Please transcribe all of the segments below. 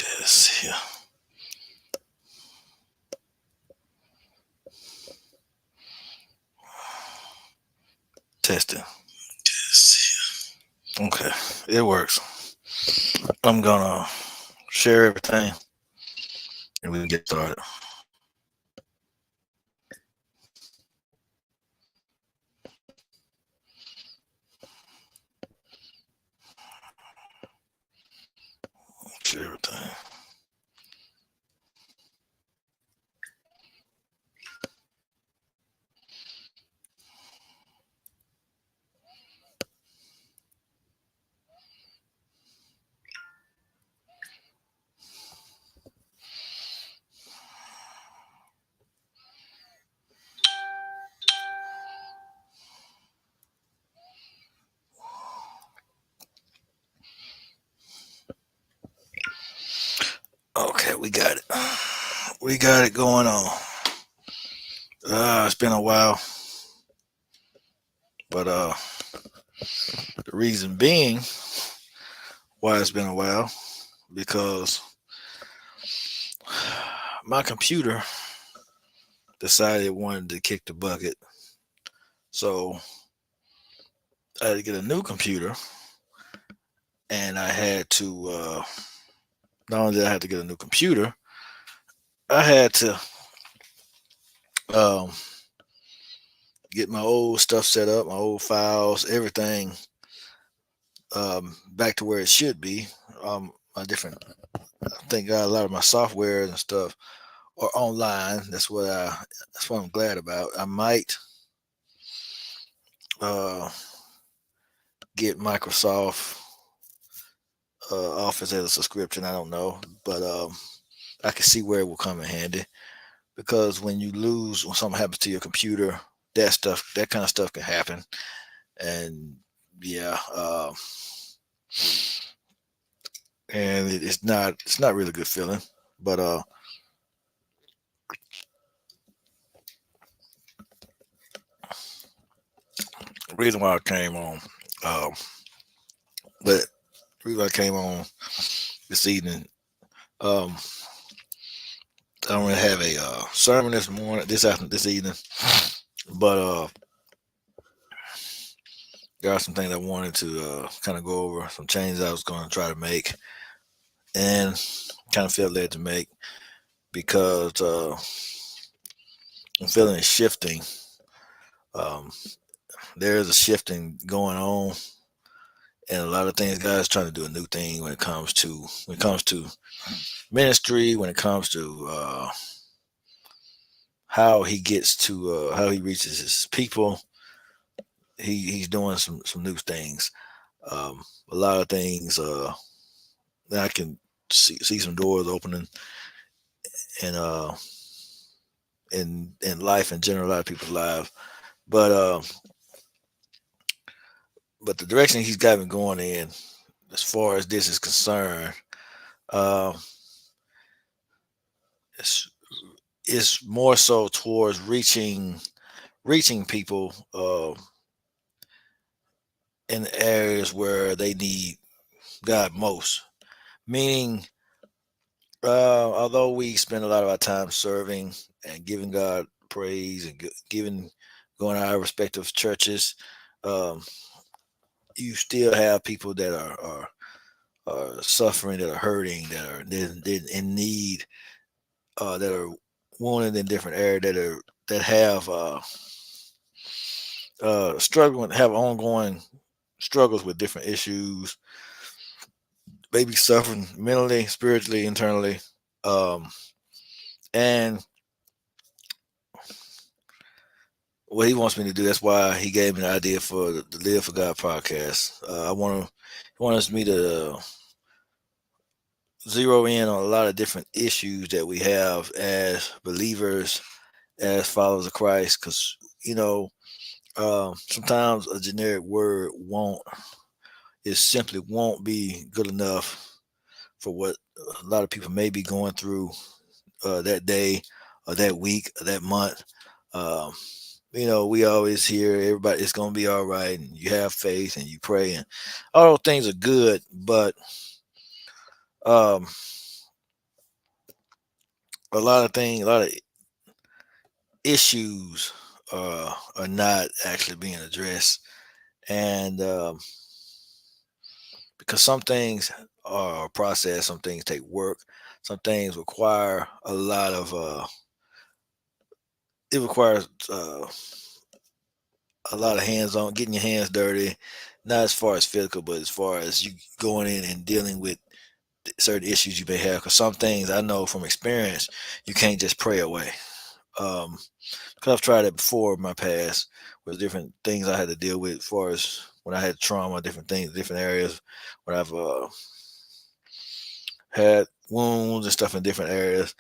This here. Testing. Okay, it works. I'm gonna share everything and we can get started. Share everything. Okay, we got it. We got it going on. It's been a while, but the reason being why it's been a while because my computer decided it wanted to kick the bucket, so I had to get a new computer, and I had to not only did I have to get a new computer, I had to um, get my old stuff set up, my old files, everything back to where it should be. My different, thank God, a lot of my software and stuff are online. That's what I'm glad about. I might uh, get Microsoft Office as a subscription. I don't know, but I can see where it will come in handy because when something happens to your computer, that kind of stuff can happen, and yeah, and it's not really a good feeling. But the reason why I came on, um, but the reason why I came on this evening, um, I don't really have a sermon this morning, this evening, but there are some things I wanted to kind of go over, some changes I was going to try to make, and kind of felt led to make because I'm feeling a shifting. Um, there is a shifting going on, and a lot of things. God's trying to do a new thing when it comes to ministry, when it comes to how he reaches his people. He's doing some new things. A lot of things that I can see some doors opening in in life in general, a lot of people's lives. But but the direction he's got me going in, as far as this is concerned, uh, it's it's more so towards reaching people in areas where they need God most. Meaning, although we spend a lot of our time serving and giving God praise and giving going to our respective churches, um, you still have people that are suffering, that are hurting, they're in need, that are wounded in different areas, that have struggling, have ongoing struggles with different issues, maybe suffering mentally, spiritually, internally. Um, and what he wants me to do, that's why he gave me the idea for the Live for God podcast. He wants me to zero in on a lot of different issues that we have as believers, as followers of Christ, because, sometimes a generic word simply won't be good enough for what a lot of people may be going through that day or that week or that month. Um, we always hear everybody, it's going to be all right, and you have faith and you pray, and all those things are good. But um, a lot of issues are not actually being addressed, and because some things are processed, some things take work, some things require a lot of it requires a lot of hands on, getting your hands dirty, not as far as physical, but as far as you going in and dealing with certain issues you may have. Because some things I know from experience, you can't just pray away. Um, because I've tried it before in my past with different things I had to deal with as far as when I had trauma, different things, different areas, when I've had wounds and stuff in different areas.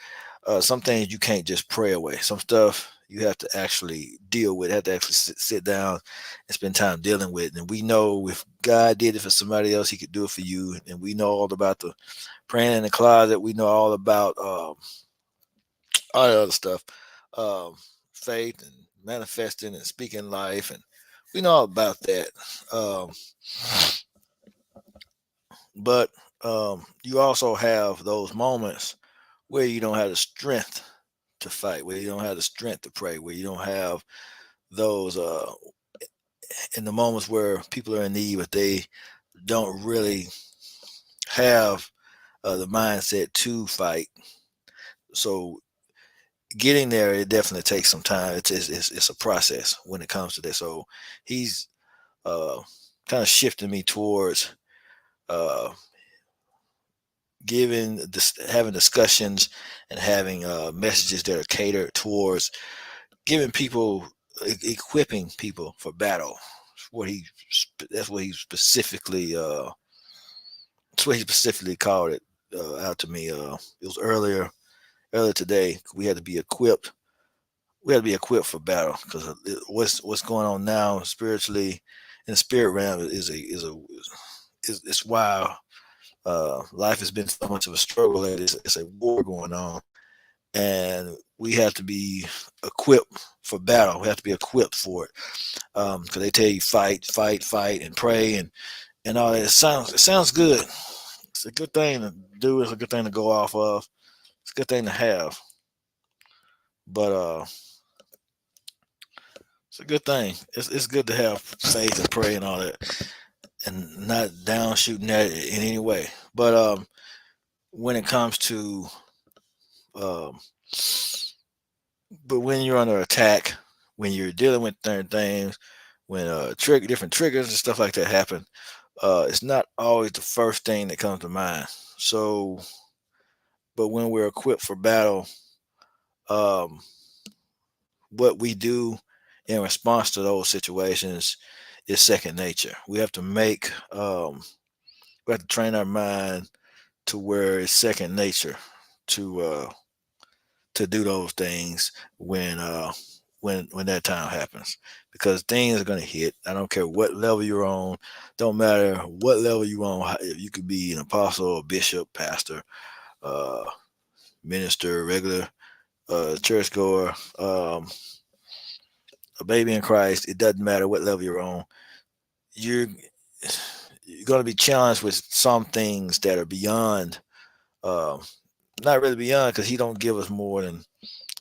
Some things you can't just pray away. Some stuff you have to actually deal with, have to actually sit down and spend time dealing with. And we know if God did it for somebody else, he could do it for you. And we know all about the praying in the closet. We know all about all the other stuff, um, faith and manifesting and speaking life. And we know all about that. Um, but you also have those moments where you don't have the strength to fight, where you don't have the strength to pray, where you don't have those in the moments where people are in need, but they don't really have the mindset to fight. So getting there, it definitely takes some time. It's a process when it comes to that. So he's uh, kind of shifting me towards uh, having discussions and having messages that are catered towards giving people, equipping people for battle. What he that's what he specifically that's what he specifically called it out to me. It was earlier today. We had to be equipped. We had to be equipped for battle because what's going on now spiritually in the spirit realm is it's wild. Life has been so much of a struggle that it's a war going on, and we have to be equipped for battle. We have to be equipped for it because they tell you fight, fight, fight, and pray and all that. It sounds good. It's a good thing to do. It's a good thing to go off of. It's a good thing to have. But it's a good thing. It's good to have faith and pray and all that, and not down shooting that in any way. But when it comes to um, but when you're under attack, when you're dealing with certain things, when different triggers and stuff like that happen, it's not always the first thing that comes to mind. So, but when we're equipped for battle, um, what we do in response to those situations is second nature. We have to train our mind to where it's second nature to do those things when that time happens, because things are going to hit. I don't care what level you're on. Don't matter what level you're on. You could be an apostle, a bishop, pastor, uh, minister, regular churchgoer, a baby in Christ. It doesn't matter what level you're on. You're you're going to be challenged with some things that are beyond, uh, not really beyond, because He don't give us more than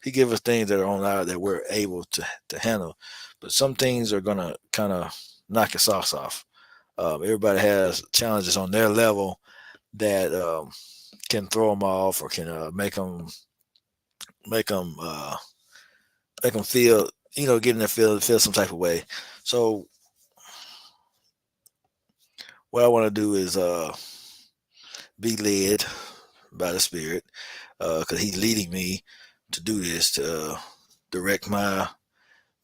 He give us things that are on our that we're able to handle. But some things are gonna kind of knock your socks off. Everybody has challenges on their level that can throw them off or can make them make them feel, get in their feel some type of way. So what I want to do is be led by the Spirit, because He's leading me to do this, to direct my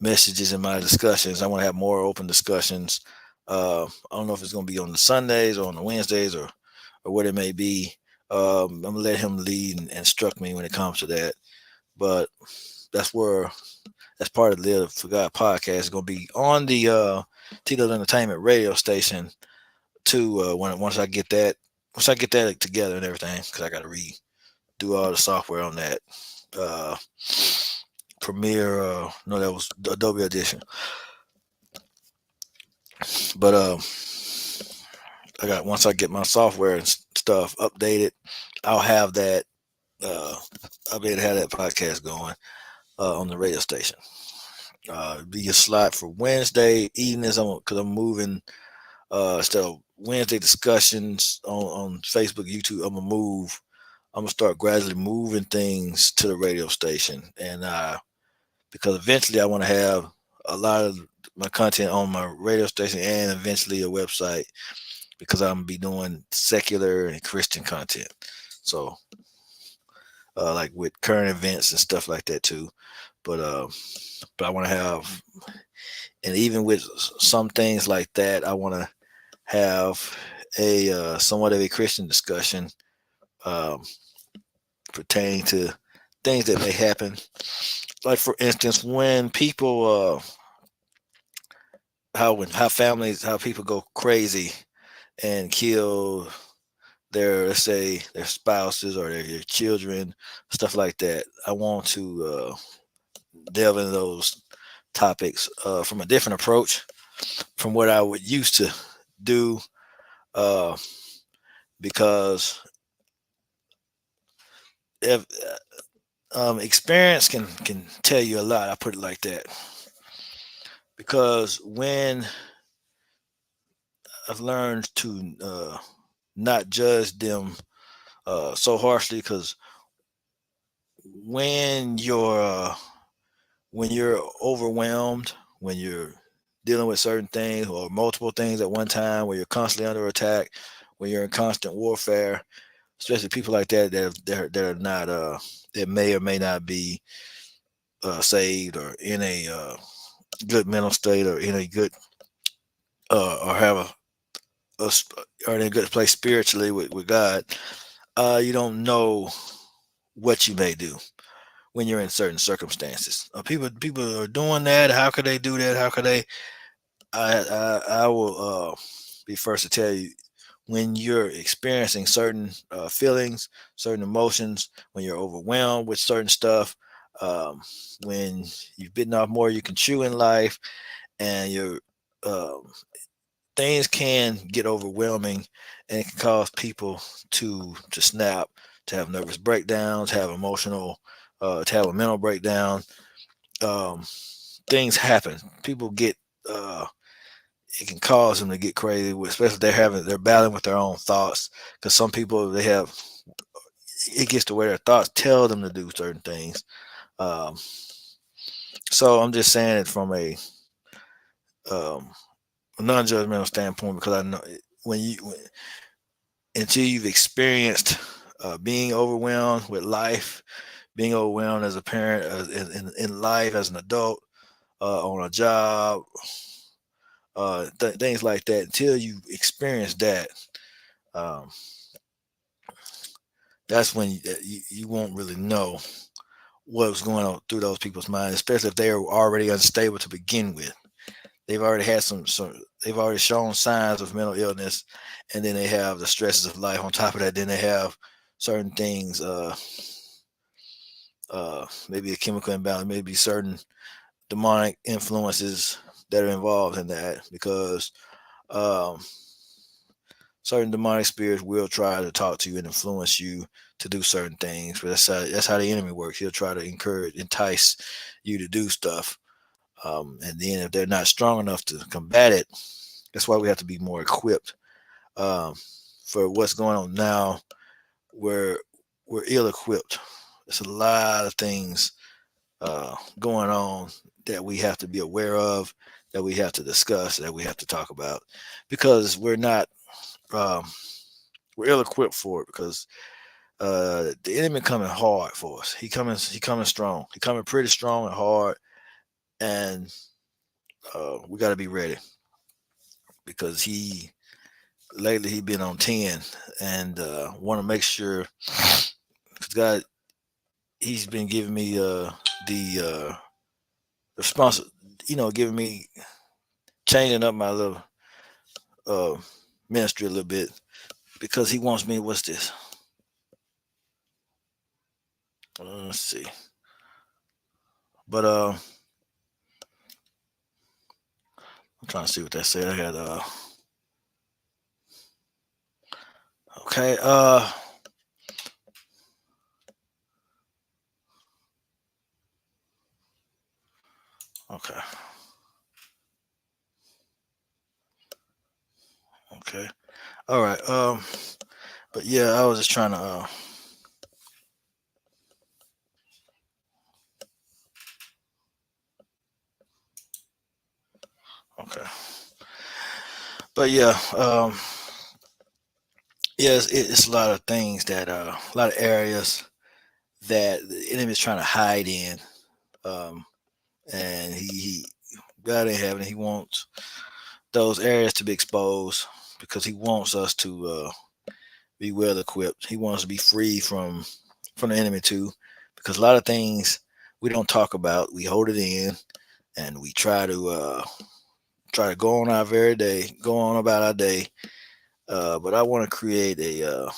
messages and my discussions. I want to have more open discussions. I don't know if it's going to be on the Sundays or on the Wednesdays or what it may be. I'm gonna let Him lead and instruct me when it comes to that. But that's where that's part of the Live for God podcast is going to be on the Tito's Entertainment radio station too. Once I get that together and everything, because I got to redo all the software on that. Uh, Premiere, no, that was Adobe Audition. But I got once I get my software and stuff updated, I'll have that uh, I'll be able to have that podcast going on the radio station. Be a slot for Wednesday evenings. Because I'm moving. Instead of Wednesday discussions on Facebook, YouTube, I'm gonna start gradually moving things to the radio station, and because eventually I want to have a lot of my content on my radio station and eventually a website because I'm gonna be doing secular and Christian content. So, like with current events and stuff like that too. But uh, but I want to have, and even with some things like that, I want to have a somewhat of a Christian discussion um, pertaining to things that may happen. Like for instance, when people how families how people go crazy and kill their, let's say, their spouses or their children, stuff like that. I want to delve into those topics from a different approach from what I would used to do, uh, because if experience can tell you a lot. I put it like that because when I've learned to not judge them so harshly, because when you're uh, when you're overwhelmed, when you're dealing with certain things or multiple things at one time, when you're constantly under attack, when you're in constant warfare, especially people like that are not that may or may not be saved or in a good mental state or in a good or have a or in a good place spiritually with God, you don't know what you may do when you're in certain circumstances. People are doing that. How could they do that? How could they? I will be first to tell you, when you're experiencing certain feelings, certain emotions, when you're overwhelmed with certain stuff, um, when you've bitten off more you can chew in life, and you're um, things can get overwhelming, and it can cause people to snap, to have nervous breakdowns, have emotional, to have a mental breakdown. Um, Things happen. People get. It can cause them to get crazy, especially if they're battling with their own thoughts. Because some people they have it gets to where their thoughts tell them to do certain things. Um, so I'm just saying it from um, a non-judgmental standpoint, because I know until you've experienced being overwhelmed with life, being overwhelmed as a parent, in life, as an adult, on a job, things like that. Until you experience that, um, that's when you won't really know what was going on through those people's minds, especially if they are already unstable to begin with. They've already had some they've already shown signs of mental illness, and then they have the stresses of life on top of that. Then they have certain things, maybe a chemical imbalance, maybe certain demonic influences that are involved in that, because um, certain demonic spirits will try to talk to you and influence you to do certain things. But that's how the enemy works. He'll try to entice you to do stuff, and then if they're not strong enough to combat it, that's why we have to be more equipped um, for what's going on now. We're ill-equipped. There's a lot of things going on that we have to be aware of, that we have to discuss, that we have to talk about, because um, we're ill-equipped for it, because the enemy coming hard for us. He coming strong. He coming pretty strong and hard, and we got to be ready, because he been on 10, and want to make sure, because God, he's been giving me the response, giving me, changing up my little uh, ministry a little bit, because he wants me. What's this? Let's see. But I'm trying to see what that said. I got okay. All right. But yeah, I was just trying to. Okay. But yeah. Yes, it's a lot of things that a lot of areas that the enemy is trying to hide in. Um, and he God in heaven, he wants those areas to be exposed because he wants us to be well equipped. He wants to be free from the enemy too, because a lot of things we don't talk about, we hold it in, and we try to go on our very day, go on about our day. But I want to create a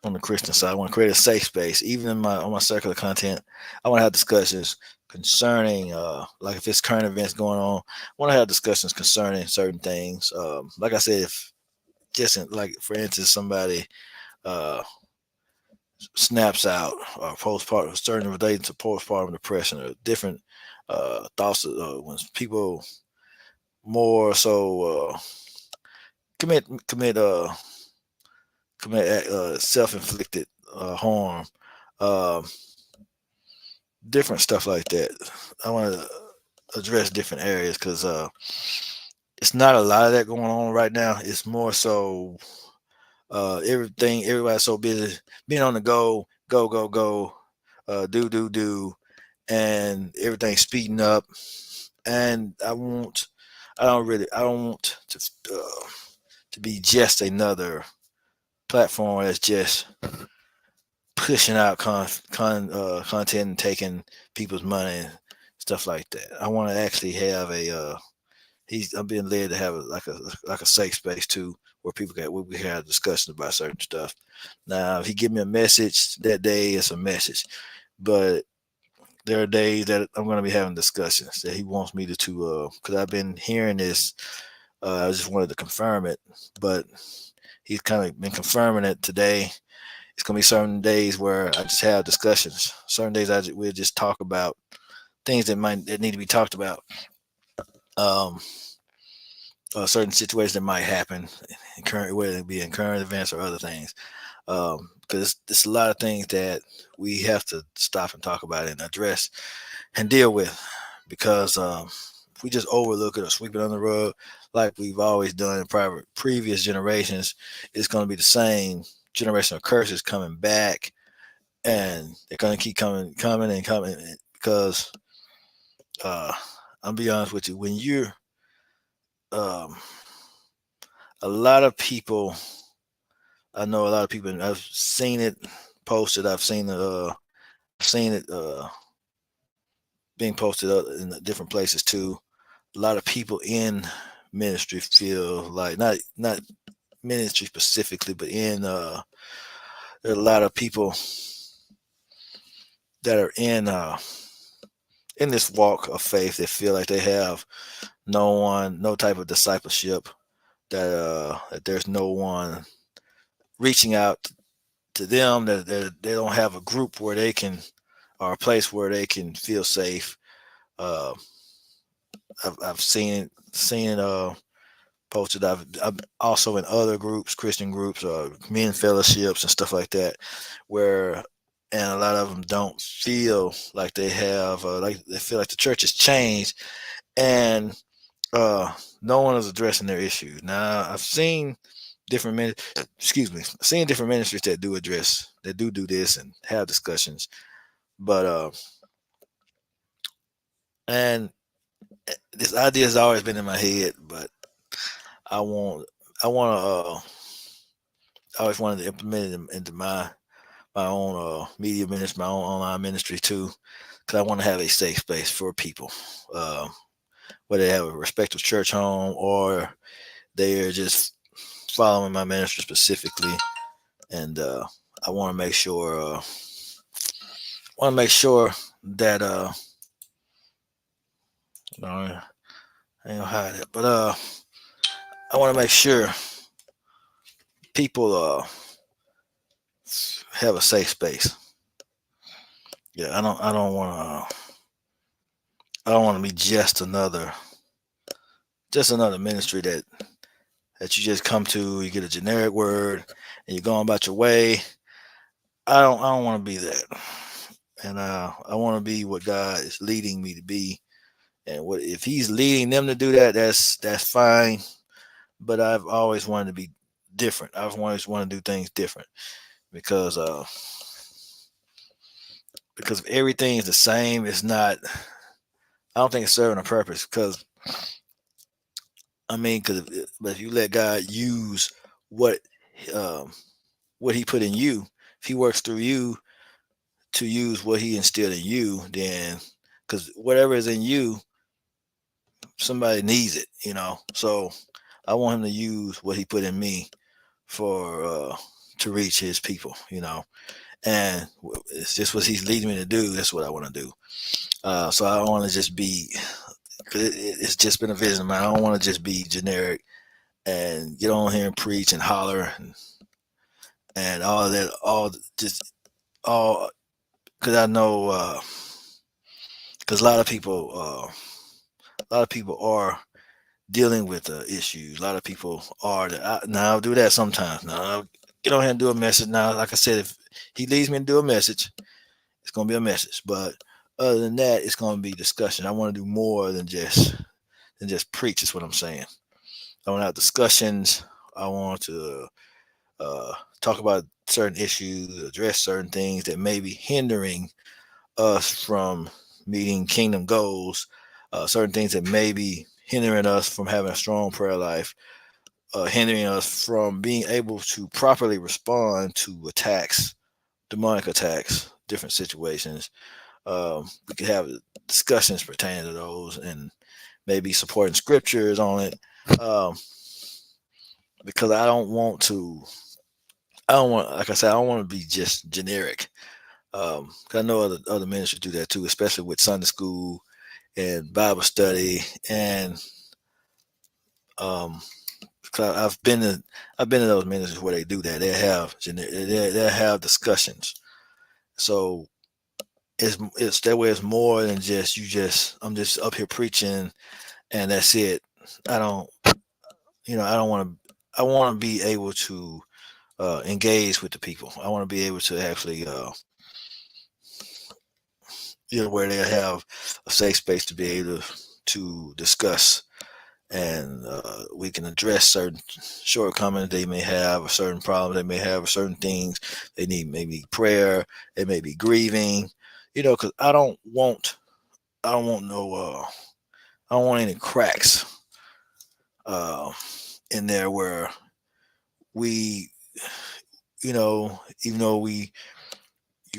on the Christian side. I want to create a safe space, even in my on my circular content. I want to have discussions concerning, like if it's current events going on. I want to have discussions concerning certain things. Like I said, if just like for instance, somebody uh, snaps out or postpartum, certain related to postpartum depression or different thoughts when people more so commit commit self-inflicted harm, uh, different stuff like that. I want to address different areas because it's not a lot of that going on right now. It's more so everybody's so busy being on the go, go, go, go, do, and everything's speeding up. And I don't want to be just another platform that's just pushing out content and taking people's money and stuff like that. I want to actually have I'm being led to have like a safe space too, where we can have discussions about certain stuff. Now, if he give me a message that day, it's a message, but there are days that I'm going to be having discussions that he wants me to because I've been hearing this. I just wanted to confirm it, but he's kind of been confirming it today. It's gonna be certain days where I just have discussions. Certain days we'll just talk about things that need to be talked about. Um, Certain situations that might happen in current, whether it be in current events or other things. Because there's a lot of things that we have to stop and talk about and address and deal with. Because if we just overlook it or sweep it under the rug, like we've always done in previous generations, it's going to be the same generational curses coming back, and they're going to keep coming and coming because uh, I'll be honest with you, when you're um, a lot of people, I know a lot of people, and I've seen it posted, seen it being posted in different places too. A lot of people in ministry feel like not ministry specifically, but there are a lot of people that are in this walk of faith that feel like they have no type of discipleship, that there's no one reaching out to them, that they don't have a group where they can, or a place where they can feel safe. Uh, I've seen it posted. I've also in other groups, Christian groups, men fellowships and stuff like that, where and a lot of them don't feel like they have like they feel like the church has changed, and no one is addressing their issues. Now I've seen different men, excuse me, seen different ministries that do this and have discussions, but and this idea has always been in my head, but I want I want to I always wanted to implement it into my own media ministry, my own online ministry too, because I want to have a safe space for people, uh, whether they have a respective church home or they are just following my ministry specifically. And I want to make sure that no, I ain't gonna hide it, but I want to make sure people have a safe space. Yeah, I don't want to be just another ministry that that you just come to, you get a generic word, and you're going about your way. I don't want to be that, and I want to be what God is leading me to be. And what if He's leading them to do that? That's fine. But I've always wanted to be different. I've always wanted to do things different because if everything is the same, it's not. I don't think it's serving a purpose. Because I mean, but if you let God use what um, what He put in you, if He works through you to use what He instilled in you, then because whatever is in you, somebody needs it, So I want Him to use what He put in me for to reach His people, And it's just what He's leading me to do. That's what I want to do. So I don't want to just be. It's just been a vision of mine. I don't want to just be generic and get on here and preach and holler and all of that. All because I know because a lot of people are dealing with issues. A lot of people are. Now I'll do that sometimes. Now I'll get on here and do a message. Now, like I said, if He leads me to do a message, it's gonna be a message. But other than that, it's gonna be discussion. I want to do more than just preach. Is what I'm saying. I want to have discussions. I want to talk about certain issues, address certain things that may be hindering us from meeting kingdom goals, certain things that may be hindering us from having a strong prayer life, hindering us from being able to properly respond to attacks, demonic attacks, different situations. We could have discussions pertaining to those and maybe supporting scriptures on it. Um, because like I said, I don't want to be just generic. 'Cause I know other ministries do that too, especially with Sunday school and Bible study. And um, 'cause I've been to those ministries where they do that. They have discussions. So it's that way. It's more than just I'm just up here preaching and that's it. I don't I don't want to. I want to be able to engage with the people. I want to be able to actually where they have a safe space to be able to discuss and we can address certain shortcomings they may have, or certain problems they may have, or certain things they need, maybe prayer, they may be grieving, because I don't want no, I don't want any cracks uh, in there where we, even though you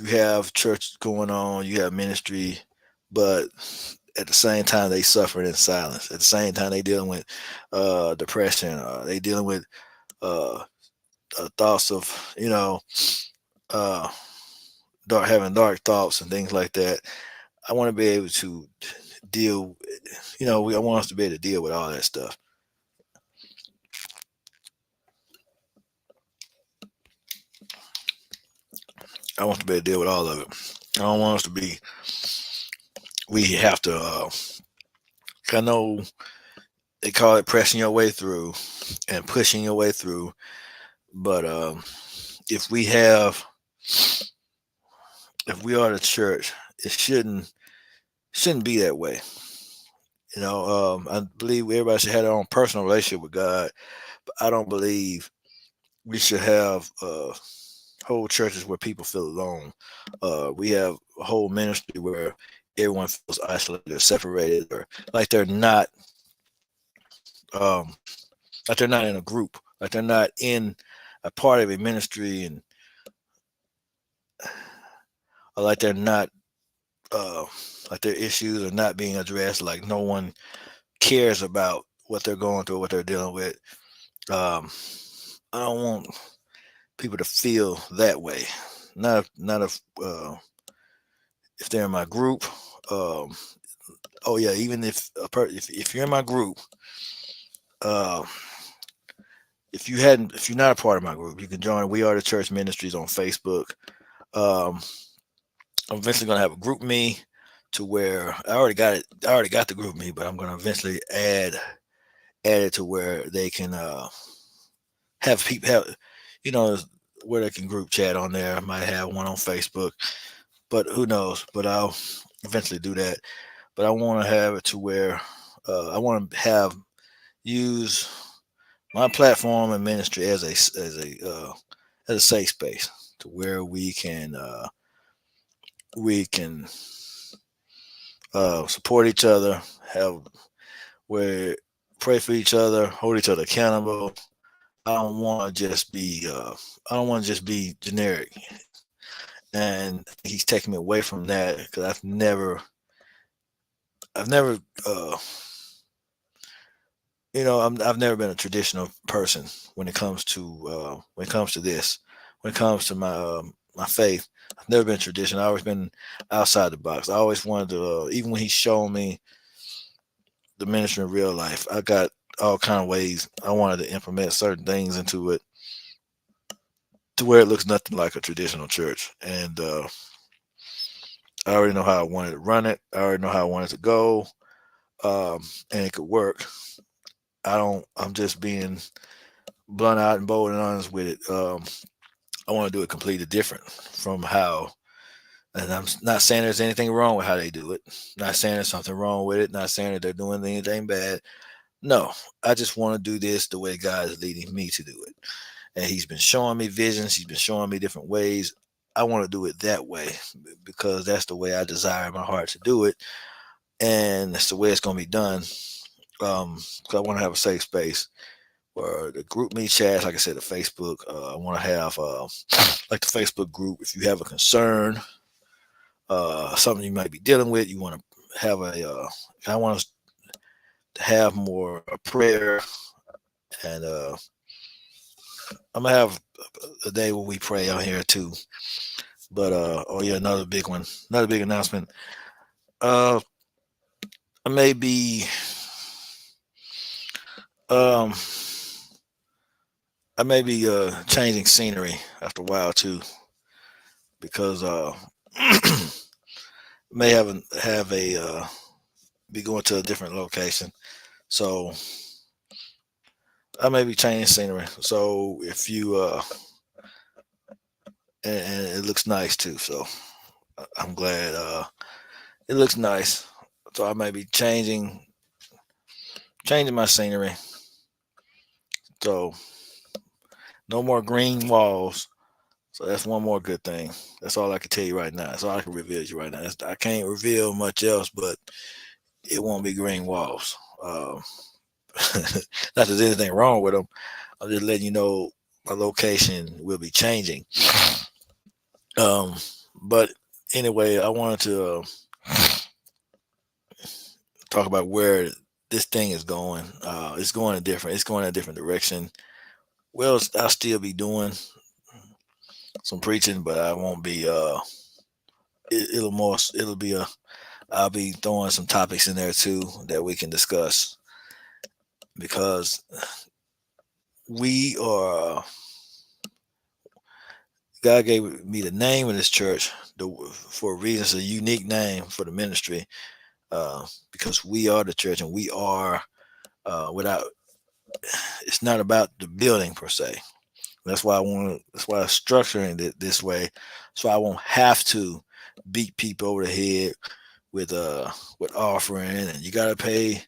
have church going on, you have ministry, but at the same time they suffer in silence. At the same time they dealing with depression. They dealing with uh, thoughts of uh, having dark thoughts and things like that. I want to be able to deal. I want us to be able to deal with all that stuff. I want to be able to deal with all of it. I don't want us to be. We have to. I know they call it pressing your way through and pushing your way through, but if we have, if we are the church, it shouldn't be that way. I believe everybody should have their own personal relationship with God, but I don't believe we should have whole churches where people feel alone. We have a whole ministry where everyone feels isolated or separated, or like they're not, um, like they're not in a group, like they're not in a part of a ministry, and or like they're not, uh, like their issues are not being addressed, like no one cares about what they're going through, what they're dealing with. Um, I don't want people to feel that way. Not if they're in my group. Um, oh yeah, even if you're in my group, uh, if you're not a part of my group, you can join We Are the Church Ministries on Facebook. Um, I'm eventually gonna have a group me to where I already got it. I already got the group me, but I'm gonna eventually add added to where they can have people have, you know, where they can group chat on there. I might have one on Facebook, but who knows? But I'll eventually do that. But I want to have it to where I want to have use my platform and ministry as a safe space to where we can support each other, have where pray for each other, hold each other accountable. I don't want to just be I don't want to just be generic, and I think he's taking me away from that because I've never I've never been a traditional person when it comes to this, when it comes to my faith. I've never been traditional. I've always been outside the box. I always wanted to, even when he's showing me the ministry in real life, I got all kind of ways I wanted to implement certain things into it to where it looks nothing like a traditional church. And I already know how I wanted to run it. I already know how I wanted to go, and it could work. I'm just being blunt out and bold and honest with it. I want to do it completely different from how. And I'm not saying there's anything wrong with how they do it. Not saying there's something wrong with it. Not saying that they're doing anything bad. No, I just want to do this the way God is leading me to do it. And He's been showing me visions. He's been showing me different ways. I want to do it that way because that's the way I desire in my heart to do it, and that's the way it's going to be done. 'Cause I want to have a safe space where the group me chats, like I said, the Facebook. I want to have like the Facebook group. If you have a concern, something you might be dealing with, you want to have I want us to have more prayer, and I'm gonna have a day where we pray on here too. But oh yeah, another big one, another big announcement. Uh, I may be um, changing scenery after a while too, because may have a be going to a different location. So I may be changing scenery. So if you and it looks nice too. So I'm glad it looks nice. So I may be changing my scenery. So no more green walls. So that's one more good thing. That's all I can tell you right now. That's all I can reveal to you right now. I can't reveal much else, but it won't be green walls. Not that there's anything wrong with them. I'm just letting you know my location will be changing. Um, but anyway, I wanted to talk about where this thing is going. It's going a different. It's going in a different direction. Well, I'll still be doing some preaching, but I won't be. It'll more. It'll be a. I'll be throwing some topics in there too that we can discuss because we are. God gave me the name of this church for a reason. It's a unique name for the ministry because we are the church and we are without. It's not about the building per se. That's why I want. That's why I'm structuring it this way, so I won't have to beat people over the head with offering and you gotta pay.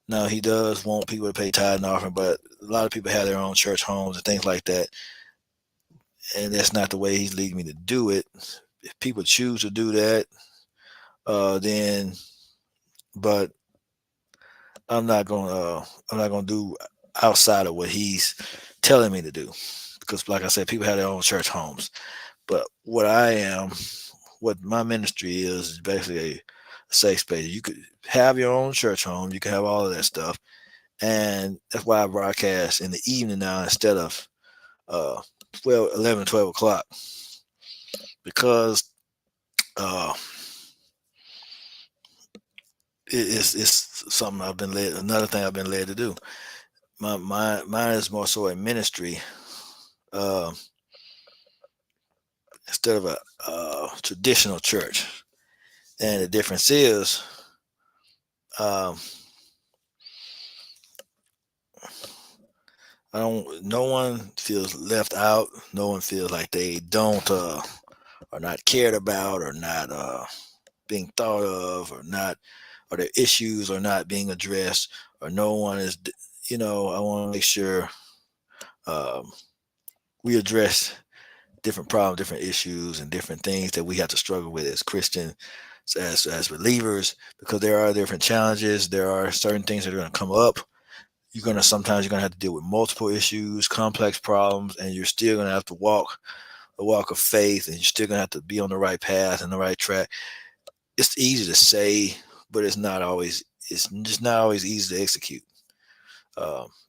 Now he does want people to pay tithe and offering, but a lot of people have their own church homes and things like that, and that's not the way he's leading me to do it. If people choose to do that, then but I'm not gonna do outside of what he's telling me to do because, like I said, people have their own church homes. But what my ministry is basically a safe space. You could have your own church home. You can have all of that stuff. And that's why I broadcast in the evening now instead of uh, 12 o'clock because uh, it's something another thing I've been led to do. Mine is more so a ministry uh, instead of a traditional church. And the difference is um, No one feels left out. No one feels like they don't are not cared about, or not being thought of, or not, or their issues are not being addressed, or no one is. I want to make sure um, we address different problems, different issues, and different things that we have to struggle with as Christians, as believers, because there are different challenges. There are certain things that are going to come up. You're gonna have to deal with multiple issues, complex problems, and you're still gonna have to walk the walk of faith, and you're still gonna have to be on the right path and the right track. It's easy to say, but it's not always. It's just not always easy to execute.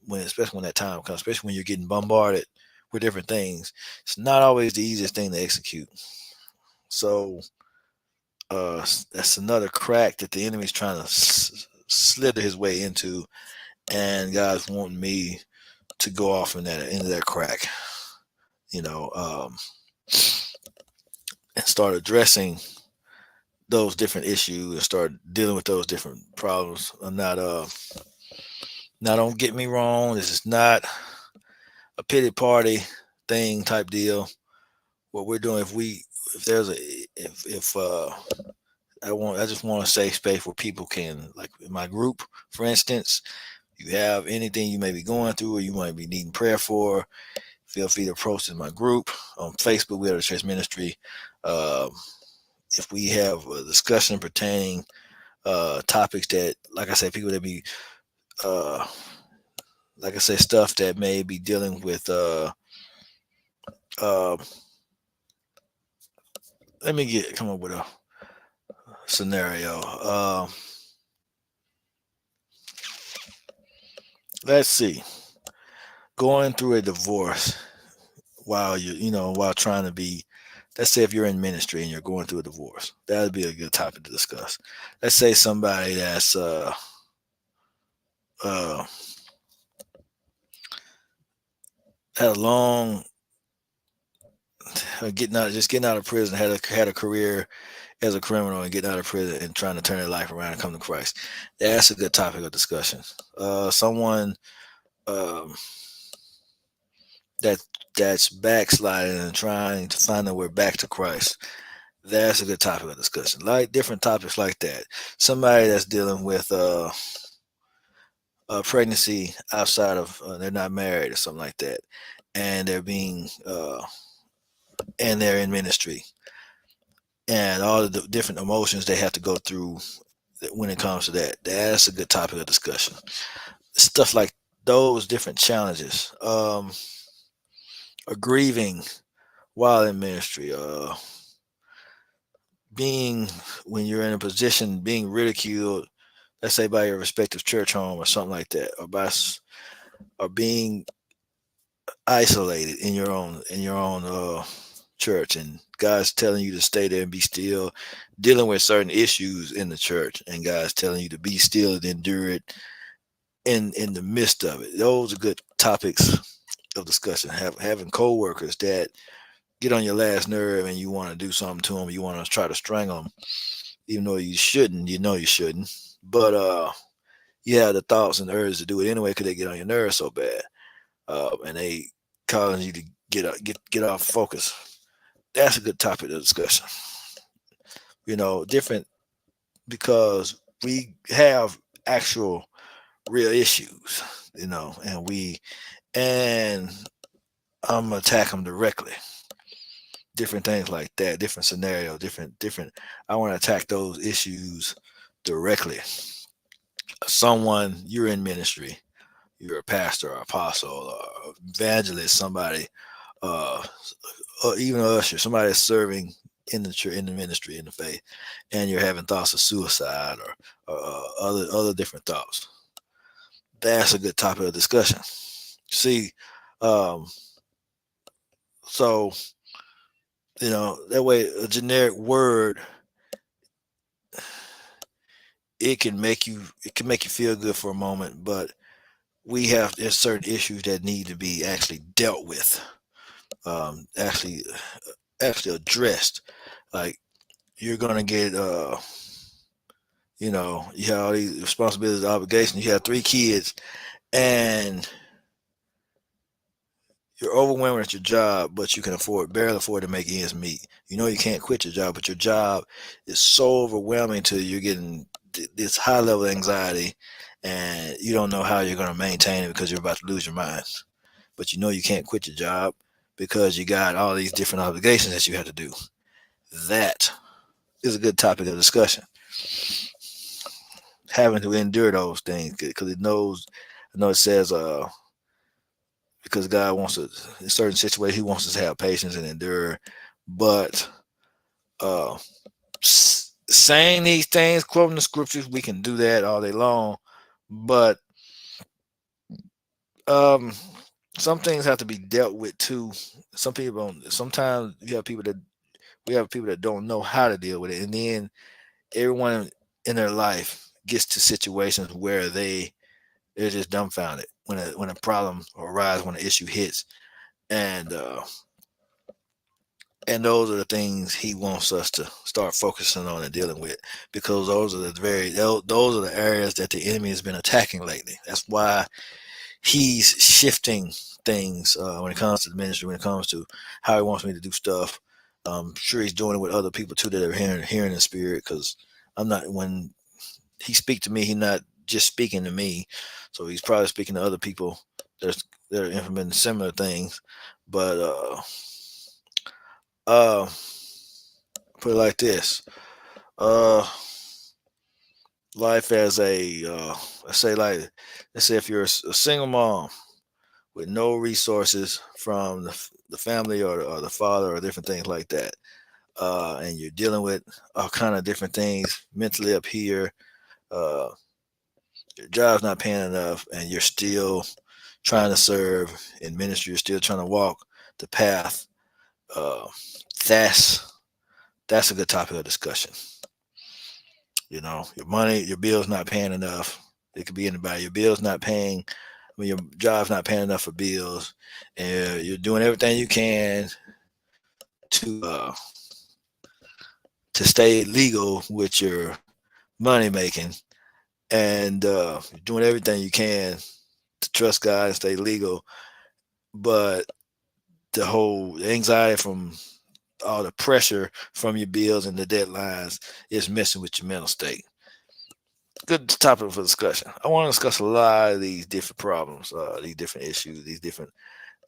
Especially when that time comes, especially when you're getting bombarded with different things, it's not always the easiest thing to execute. So that's another crack that the enemy's trying to slither his way into, and God's wanting me to go off into that crack, you know, um, and start addressing those different issues and start dealing with those different problems. I'm not now don't get me wrong, this is not a pity party thing type deal. What we're doing, if there's a if I just want a safe space where people can, like in my group, for instance, you have anything you may be going through or you might be needing prayer for, feel free to approach in my group on Facebook. We have the church ministry. Uh, if we have a discussion pertaining topics that, like I said, people that be, uh, like I said, stuff that may be dealing with, uh, let me come up with a scenario. Let's see, going through a divorce while while trying to be, let's say if you're in ministry and you're going through a divorce, that would be a good topic to discuss. Let's say somebody that's uh had a long getting out of prison, had a career as a criminal, and getting out of prison and trying to turn their life around and come to Christ. That's a good topic of discussion. Someone um, that that's backsliding and trying to find their way back to Christ. That's a good topic of discussion. Like different topics like that. Somebody that's dealing with pregnancy outside of they're not married or something like that, and they're in ministry, and all of the different emotions they have to go through when it comes to that. That's a good topic of discussion. Stuff like those different challenges, grieving while in ministry, being when you're in a position being ridiculed, let's say by your respective church home or something like that, or being isolated in your own church, and God's telling you to stay there and be still, dealing with certain issues in the church, and God's telling you to be still and endure it in the midst of it. Those are good topics of discussion. Having coworkers that get on your last nerve and you want to do something to them, you want to try to strangle them, even though you shouldn't. You know you shouldn't, but you have the thoughts and the urge to do it anyway because they get on your nerves so bad, and they causing you to get off focus. That's a good topic of discussion. Different, because we have actual real issues, and I'm gonna attack them directly. Different things like that, different scenarios, different. I want to attack those issues directly. Someone, you're in ministry, you're a pastor or apostle or evangelist, somebody, uh, or even an usher, somebody that's serving in the church, in the ministry, in the faith, and you're having thoughts of suicide or other different thoughts. That's a good topic of discussion. See, um, so that way a generic word, it can make you feel good for a moment, but there's certain issues that need to be actually dealt with, actually addressed. Like, you're gonna get you have all these responsibilities, obligations. You have 3 kids, and You're overwhelmed at your job, but you can barely afford to make ends meet. You know you can't quit your job, but your job is so overwhelming to you. You're getting this high level of anxiety, and you don't know how you're going to maintain it because you're about to lose your mind. But you know you can't quit your job because you got all these different obligations that you have to do. That is a good topic of discussion. Having to endure those things because it knows. I know it says because God wants us in certain situations, He wants us to have patience and endure. But uh, saying these things, quoting the scriptures, we can do that all day long. But um, some things have to be dealt with too. Some people, sometimes we have people that don't know how to deal with it, and then everyone in their life gets to situations where they're just dumbfounded when a problem arises, when an issue hits, and those are the things he wants us to start focusing on and dealing with, because those are the areas that the enemy has been attacking lately. That's why he's shifting things when it comes to the ministry, when it comes to how he wants me to do stuff. I'm sure he's doing it with other people too that are hearing the spirit, because I'm not when he speak to me, he's not just speaking to me. So he's probably speaking to other people that are implementing similar things. But uh, put it like this: uh, life as let's say if you're a single mom with no resources from the family or the father or different things like that, and you're dealing with all kind of different things mentally up here. Uh, your job's not paying enough, and you're still trying to serve in ministry. You're still trying to walk the path. Uh, that's that's a good topic of discussion. You know, your bill's not paying enough. It could be anybody. Your bill's not paying. When your job's not paying enough for bills, and you're doing everything you can to uh, to stay legal with your money making, and you're doing everything you can to trust God and stay legal, but the whole anxiety from all the pressure from your bills and the deadlines is messing with your mental state. Good topic for discussion. I want to discuss a lot of these different problems, these different issues, these different,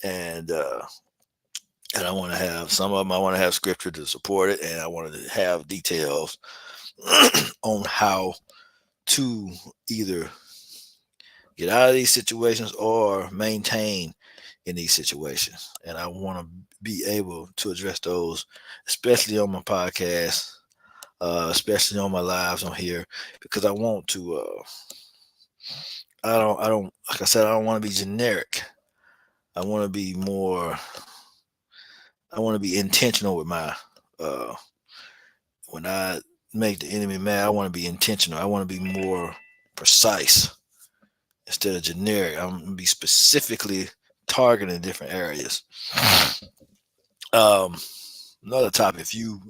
and and I want to have some of them. I want to have scripture to support it, and I want to have details on how to either get out of these situations or maintain in these situations. And I want to be able to address those, especially on my podcast, especially on my lives on here, because I want to. I don't. Like I said, I don't want to be generic. I want to be more. I want to be intentional with my. Uh, when I make the enemy mad, I want to be intentional. I want to be more precise instead of generic. I'm gonna be specifically targeting different areas. Um, Another topic: if you've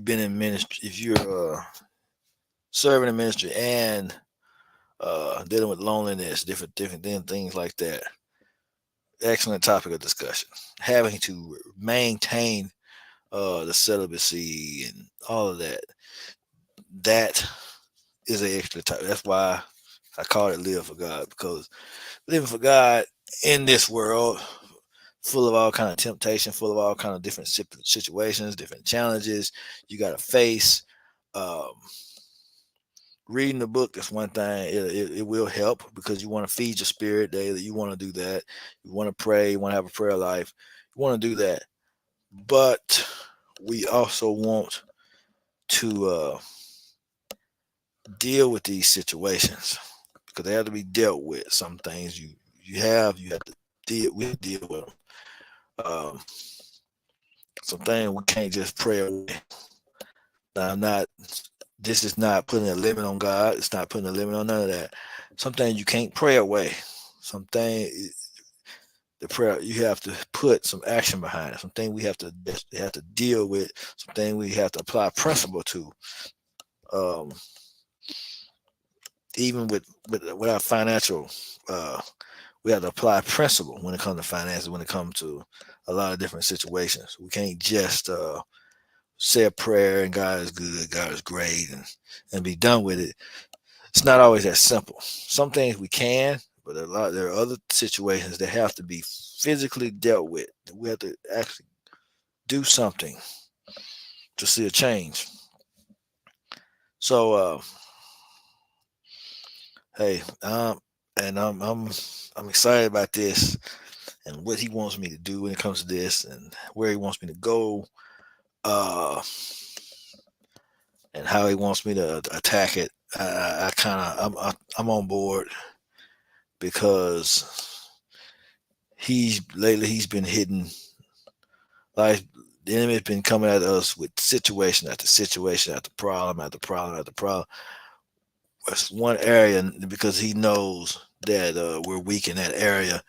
been in ministry, if you're serving in ministry and dealing with loneliness, different things like that. Excellent topic of discussion. Having to maintain the celibacy and all of that. That is an extra topic. That's why I call it live for God, because living for God in this world full of all kind of temptation, full of all kind of different situations, different challenges you got to face. Um, Reading the book is one thing. It will help because you want to feed your spirit daily. You want to do that. You want to pray. You want to have a prayer life. You want to do that. But we also want to deal with these situations because they have to be dealt with. Some things you have to deal with them. Um, some things we can't just pray away. Now, I'm not. This is not putting a limit on God. It's not putting a limit on none of that. Some things you can't pray away. Something the prayer you have to put some action behind it. Something we have to deal with. Something we have to apply principle to. Um, Even with our financial, uh, we have to apply principle when it comes to finances, when it comes to a lot of different situations. We can't just say a prayer and God is good, God is great, and be done with it. It's not always that simple. Some things we can, but there are other situations that have to be physically dealt with. We have to actually do something to see a change. So, hey, and I'm excited about this and what he wants me to do when it comes to this, and where he wants me to go, uh, and how he wants me to attack it. I kind of I'm on board because he's been hitting, like, the enemy has been coming at us with situation after situation after problem after problem after problem. It's one area, because he knows that we're weak in that area.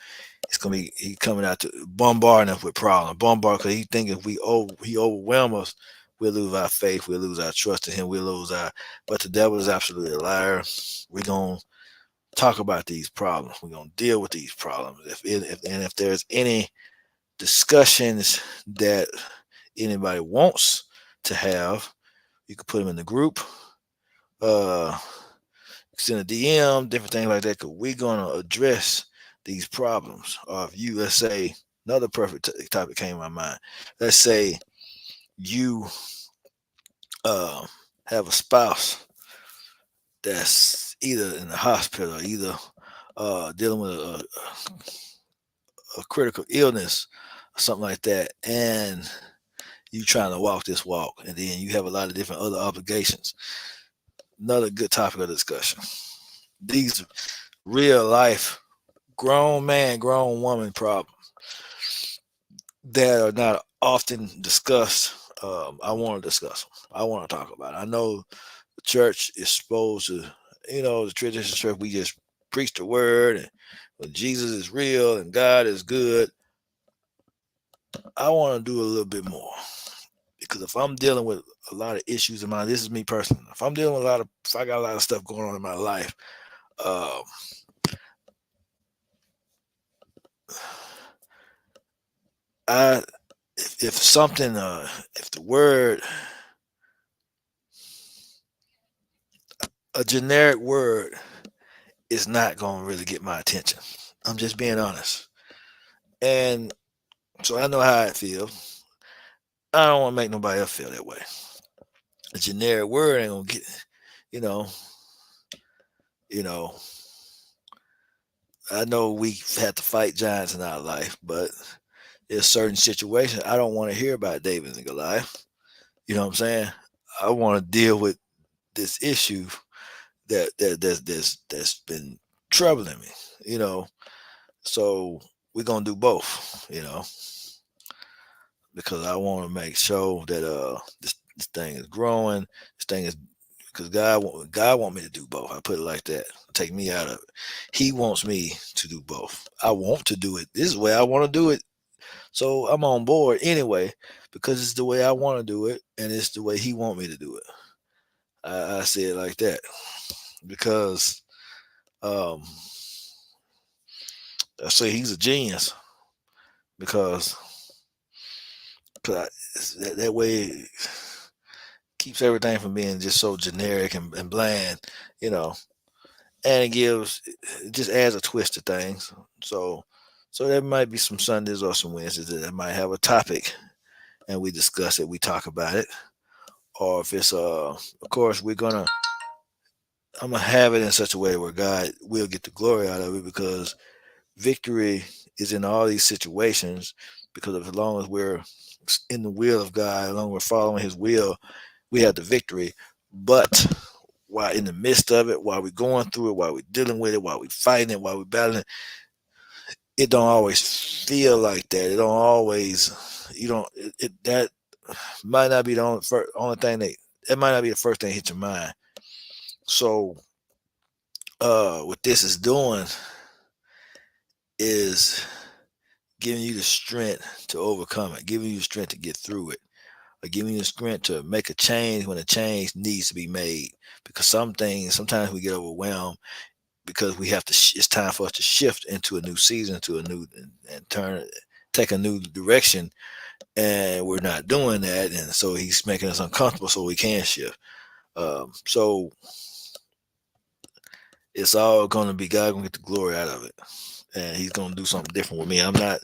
It's gonna be he coming out to bombarding us with problems. Bombard because he think if he overwhelm us, we'll lose our faith, we'll lose our trust in him, we'll lose our. But the devil is absolutely a liar. We're gonna talk about these problems. We're gonna deal with these problems. If there's any discussions that anybody wants to have, you can put them in the group. Uh, Send a DM, different things like that. Cause we're gonna address these problems. Or if you, let's say, another perfect topic came to my mind. Let's say you uh, have a spouse that's either in the hospital, or either dealing with a critical illness or something like that, and you trying to walk this walk, and then you have a lot of different other obligations. Another good topic of discussion. These real life grown man, grown woman problems that are not often discussed. I want to discuss them. I want to talk about it. I know the church is supposed to, the traditional church, we just preach the word and well, Jesus is real and God is good. I want to do a little bit more, because if I'm dealing with a lot of issues in my, this is me personally. If I'm dealing with if I got a lot of stuff going on in my life, um, I if something, if the word, a generic word, is not gonna really get my attention. I'm just being honest, and so I know how it feels. I don't want to make nobody else feel that way. A generic word ain't gonna get, you know, you know. I know we had to fight giants in our life, but there's certain situations I don't want to hear about David and Goliath. You know what I'm saying? I want to deal with this issue that's been troubling me. You know, so we're gonna do both. Because I want to make sure that this thing is growing. This thing is, because God want me to do both. I put it like that. Take me out of it. He wants me to do both. I want to do it. This is the way I want to do it. So I'm on board anyway, because it's the way I want to do it, and it's the way He want me to do it. I say it like that because um, I say He's a genius, because that way keeps everything from being just so generic and bland, you know, and it just adds a twist to things. So there might be some Sundays or some Wednesdays that might have a topic and we discuss it, we talk about it. Or if it's of course I'm gonna have it in such a way where God will get the glory out of it, because victory is in all these situations, because as long as we're in the will of God, as long as we're following His will, we have the victory. But while in the midst of it, while we're going through it, while we're dealing with it, while we're fighting it, while we're battling it don't always feel like that. It don't always, you don't, that might not be the only thing that might not be the first thing that hit your mind. So, what this is doing is giving you the strength to overcome it, giving you the strength to get through it, or giving you the strength to make a change when a change needs to be made. Because sometimes we get overwhelmed because we have to. It's time for us to shift into a new season, to a new and turn, take a new direction, and we're not doing that, and so he's making us uncomfortable so we can shift. So it's all going to be God going to get the glory out of it, and he's going to do something different with me. I'm not.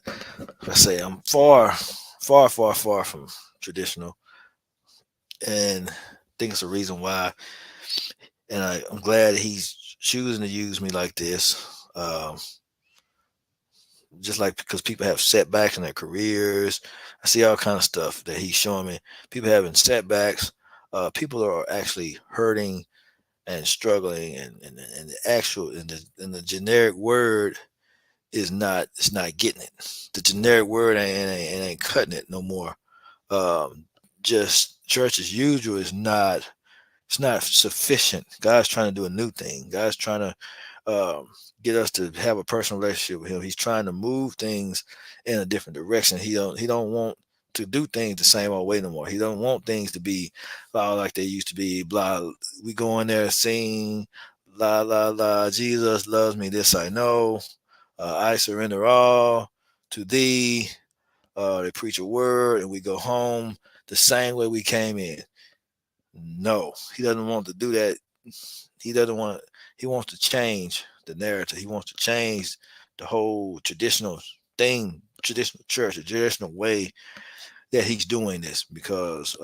I say I'm far, far, far, far from traditional, and I think it's a reason why. And I'm glad he's choosing to use me like this. Just like because people have setbacks in their careers, I see all kind of stuff that he's showing me. People having setbacks. People are actually hurting and struggling, and the actual and the generic word is not, it's not getting it. The generic word ain't cutting it no more. Um, just church as usual is not, it's not sufficient. God's trying to do a new thing. God's trying to get us to have a personal relationship with Him. He's trying to move things in a different direction. He don't want to do things the same old way no more. He don't want things to be blah like they used to be. Blah. We go in there sing la la la. Jesus loves me. This I know. I surrender all to Thee. They preach a word and we go home the same way we came in. No, he doesn't want to do that. He doesn't want. He wants to change the narrative. He wants to change the whole traditional thing, traditional church, the traditional way that he's doing this, because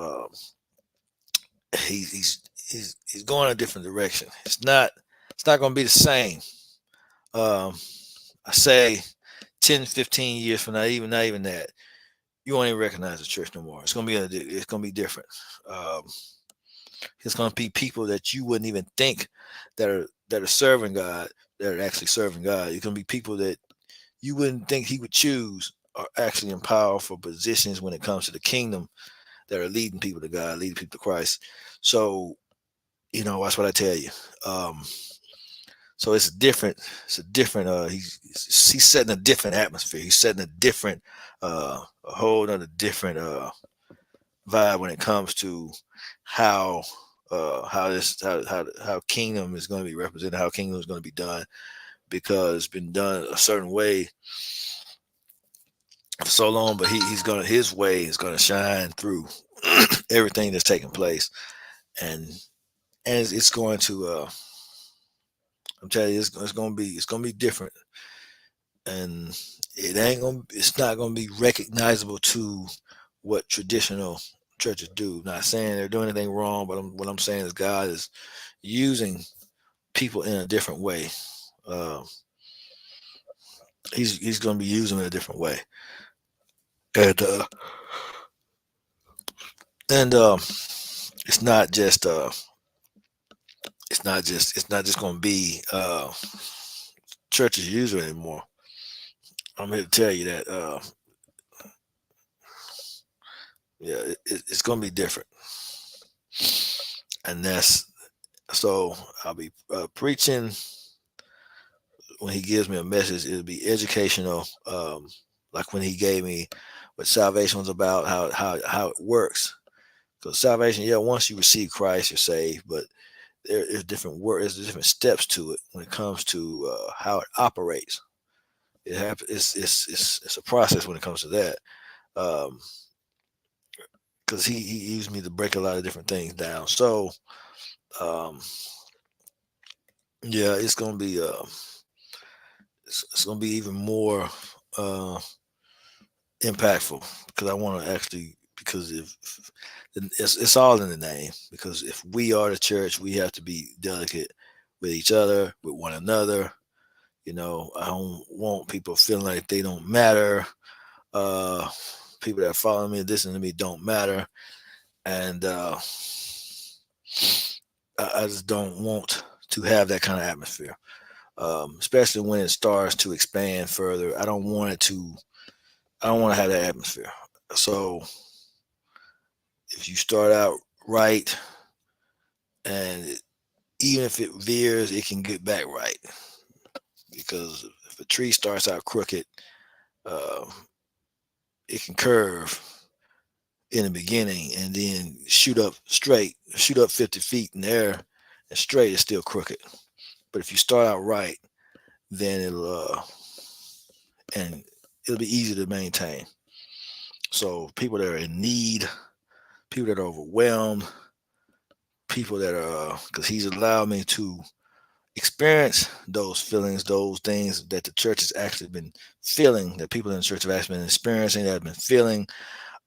he's going a different direction. It's not going to be the same. Um, I say 10, 15 years from now, even not even that, you won't even recognize the church no more. It's gonna be different. Um, It's going to be people that you wouldn't even think that are serving God, that are actually serving God. It's going to be people that you wouldn't think He would choose are actually in powerful positions when it comes to the kingdom, that are leading people to God, leading people to Christ. So that's what I tell you. Um, so it's different. It's a different. He's setting a different atmosphere. He's setting a different, a whole other different vibe when it comes to how how kingdom is going to be represented, how kingdom is going to be done, because it's been done a certain way for so long. But his way is going to shine through everything that's taking place, and it's going to. I'm telling you, it's going to be different, and it's not going to be recognizable to what traditional churches do. Not saying they're doing anything wrong, but what I'm saying is God is using people in a different way. Uh, he's going to be using them in a different way, and and it's not just it's not just going to be church as usual anymore. I'm here to tell you that yeah, it's going to be different, and that's so I'll be preaching when he gives me a message. It'll be educational, like when he gave me what salvation was about, how it works. Because salvation, yeah, once you receive Christ, you're saved, but there's different work, there's different steps to it when it comes to how it operates. It's a process when it comes to that. Um, because he used me to break a lot of different things down. So um, yeah, it's gonna be even more uh, impactful, because I want to actually, because if it's all in the name, because if we are the church, we have to be delicate with each other, with one another. I don't want people feeling like they don't matter. uh People that follow me, listen to me, don't matter. And I just don't want to have that kind of atmosphere, especially when it starts to expand further. I don't want to have that atmosphere. So if you start out right, and even if it veers, it can get back right, because if a tree starts out crooked, uh, it can curve in the beginning and then shoot up straight, shoot up 50 feet in the air, and straight is still crooked. But if you start out right, then and it'll be easy to maintain. So people that are in need, people that are overwhelmed, people that are, because he's allowed me to experience those feelings, those things that the church has actually been feeling, that people in the church have actually been experiencing, that have been feeling.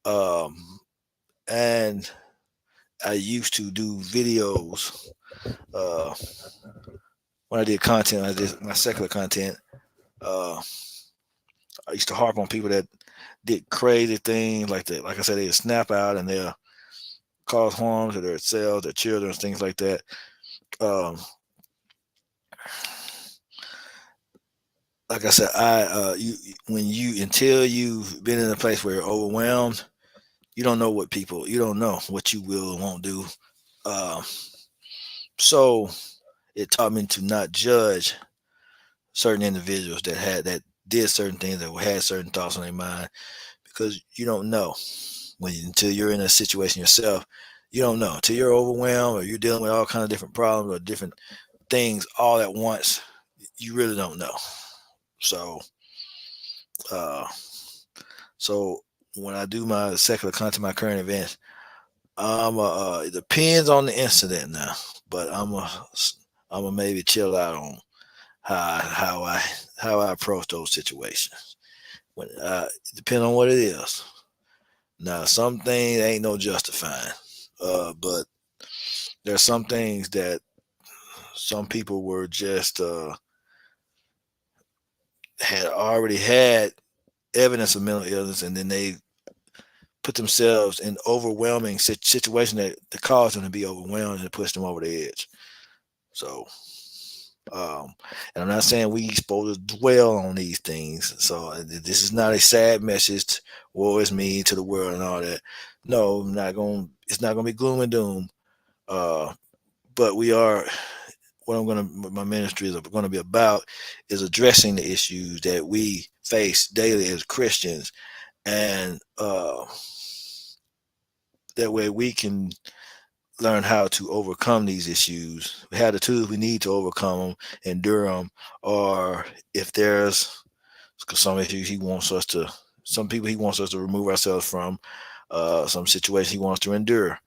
Um, and I used to do videos uh, when I did content. I did my secular content. Uh, I used to harp on people that did crazy things like that. Like I said, they snap out and they'll cause harm to themselves, their children, things like that. Um, like I said, you when you until you've been in a place where you're overwhelmed, you don't know what people, you don't know what you will and won't do. Um, so it taught me to not judge certain individuals that did certain things, that had certain thoughts on their mind, because you don't know until you're in a situation yourself. You don't know until you're overwhelmed or you're dealing with all kinds of different problems or different things all at once. You really don't know. So, uh, so when I do my secular content, my current events, it depends on the incident now, but I'm a maybe chill out on how how I how I approach those situations. When it depends on what it is. Now, some things ain't no justifying, but there's some things that some people were just had already had evidence of mental illness, and then they put themselves in overwhelming situation that caused them to be overwhelmed and push them over the edge. So, and I'm not saying we supposed to dwell on these things. So this is not a sad message. Woe is me to the world and all that. No, I'm not going. It's not going to be gloom and doom. Uh, but we are. My ministry is going to be about is addressing the issues that we face daily as Christians, and that way we can learn how to overcome these issues. We have the tools we need to overcome them, endure them, or if there's some issues some people he wants us to remove ourselves from, some situations he wants to endure,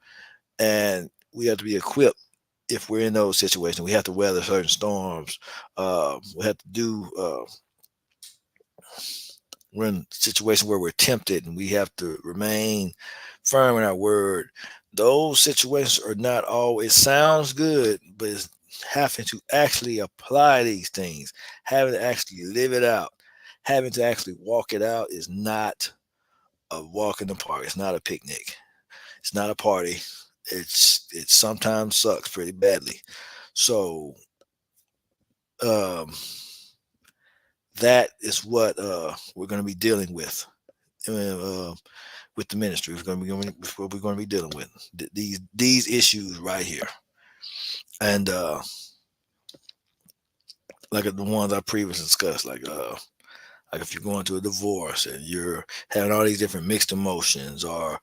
and we have to be equipped. If we're in those situations, we have to weather certain storms. We have to do we're in situations where we're tempted and we have to remain firm in our word. Those situations are not always, it sounds good, but it's having to actually apply these things, having to actually live it out, having to actually walk it out is not a walk in the park. It's not a picnic. It's not a party. It sometimes sucks pretty badly. So um, that is what we're going to be dealing uh, with the ministry. What we're going to be dealing with these issues right here, and like the ones I previously discussed, like if you're going through a divorce and you're having all these different mixed emotions, or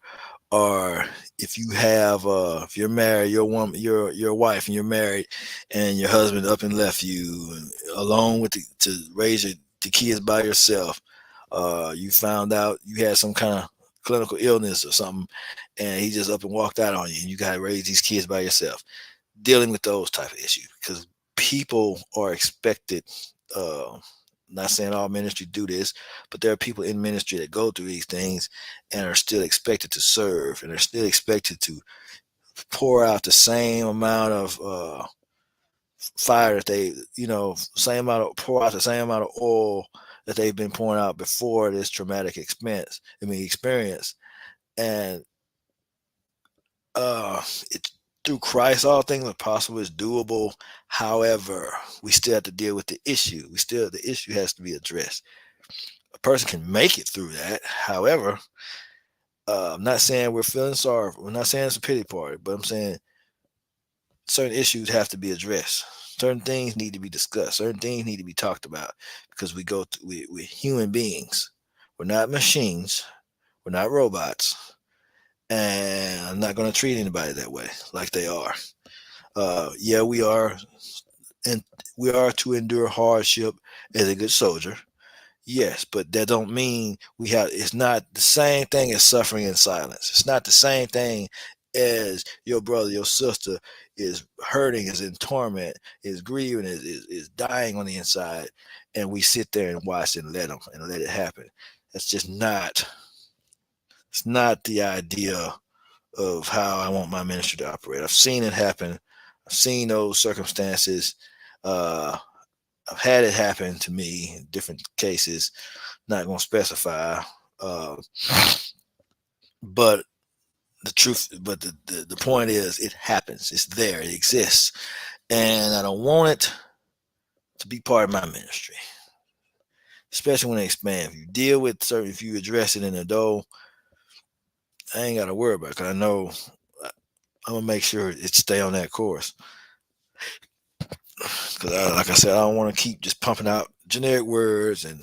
if you're married, your woman, your wife, and you're married, and your husband up and left you alone to raise the kids by yourself. You found out you had some kind of clinical illness or something, and he just up and walked out on you, and you got to raise these kids by yourself. Dealing with those type of issues, because people are expected. Uh, Not saying all ministry do this, but there are people in ministry that go through these things and are still expected to serve, and are still expected to pour out the same amount of fire that same amount of pour out the same amount of oil that they've been pouring out before this traumatic experience. And it's through Christ, all things are possible. It's doable. However, we still have to deal with the issue. The issue has to be addressed. A person can make it through that. However, I'm not saying we're feeling sorry. We're not saying it's a pity party, but I'm saying certain issues have to be addressed. Certain things need to be discussed. Certain things need to be talked about, because we're human beings. We're not machines. We're not robots. And I'm not going to treat anybody that way, like they are. Yeah, we are and we are to endure hardship as a good soldier. Yes, but that don't mean we have. It's not the same thing as suffering in silence. It's not the same thing as your brother, your sister is hurting, is in torment, is grieving, is dying on the inside, and we sit there and watch and let it happen. That's just not. It's not the idea of how I want my ministry to operate. I've seen it happen. I've seen those circumstances. Uh, I've had it happen to me in different cases. Not going to specify, uh, but the truth. But the point is, it happens. It's there. It exists, and I don't want it to be part of my ministry, especially when they expand. If you deal with certain, if you address it in the door, I ain't got to worry about it because I know I'm gonna make sure it stay on that course. Because, like I said, I don't want to keep just pumping out generic words. And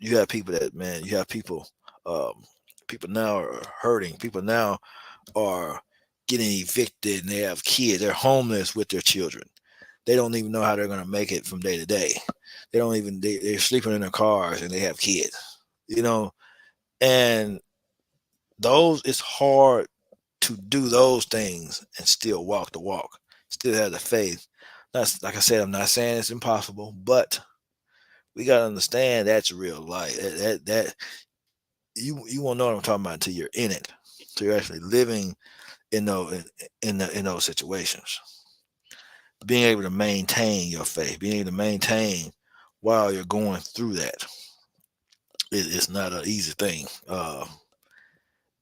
you have people that, man, you have people, um, people now are hurting. People now are getting evicted and they have kids. They're homeless with their children. They don't even know how they're going to make it from day to day. They don't even, they're sleeping in their cars and they have kids, you know, and those, it's hard to do those things and still walk the walk, still have the faith. That's like I said, I'm not saying it's impossible, but we gotta understand that's real life. That you won't know what I'm talking about until you're in it. So you're actually living in in those situations. Being able to maintain your faith, being able to maintain while you're going through that, it's not an easy thing.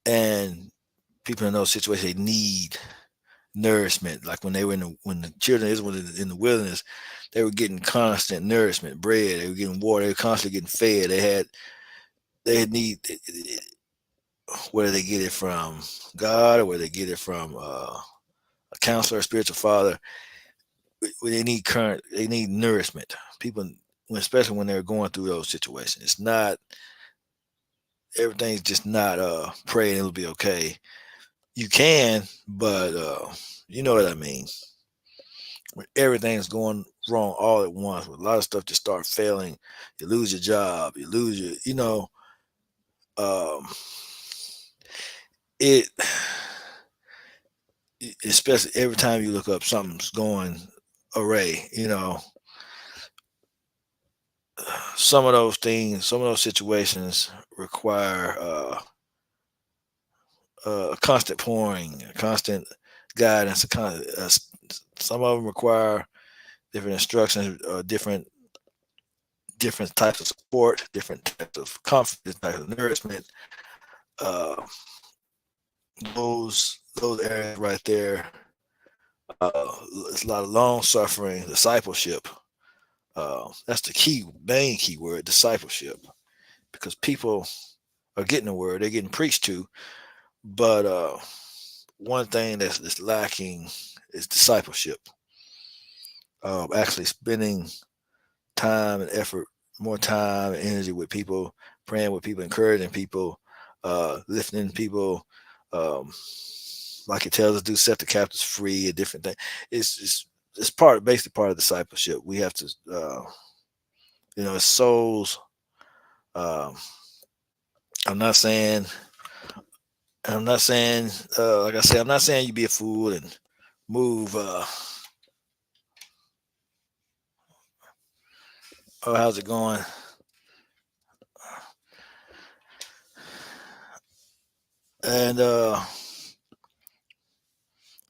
And people in those situations, they need nourishment. Like when they were when the children of Israel were in the wilderness, they were getting constant nourishment, bread. They were getting water. They were constantly getting fed. They had need. Where do they get it from? God, or where they get it from? A counselor, a spiritual father. Where they need they need nourishment. People, especially when they're going through those situations, it's not everything's just not pray and it'll be okay. You can, but you know what I mean. When everything's going wrong all at once, with a lot of stuff just start failing, you lose your job, you lose your, um, it, especially every time you look up something's going array, some of those things, some of those situations require a constant pouring, a constant guidance, some of them require different instructions, different types of support, different types of comfort, different types of nourishment. Uh, those areas right there, it's a lot of long suffering, discipleship. That's the main key word, discipleship, because people are getting the word, they're getting preached to, but one thing that's lacking is discipleship. Actually spending time and effort, more time and energy with people, praying with people, encouraging people, lifting people. Um, like it tells us, do set the captives free, a different thing. It's basically part of discipleship. We have to, it's souls. Um, I'm not saying, like I said, I'm not saying you be a fool and move. Oh, how's it going? And oh,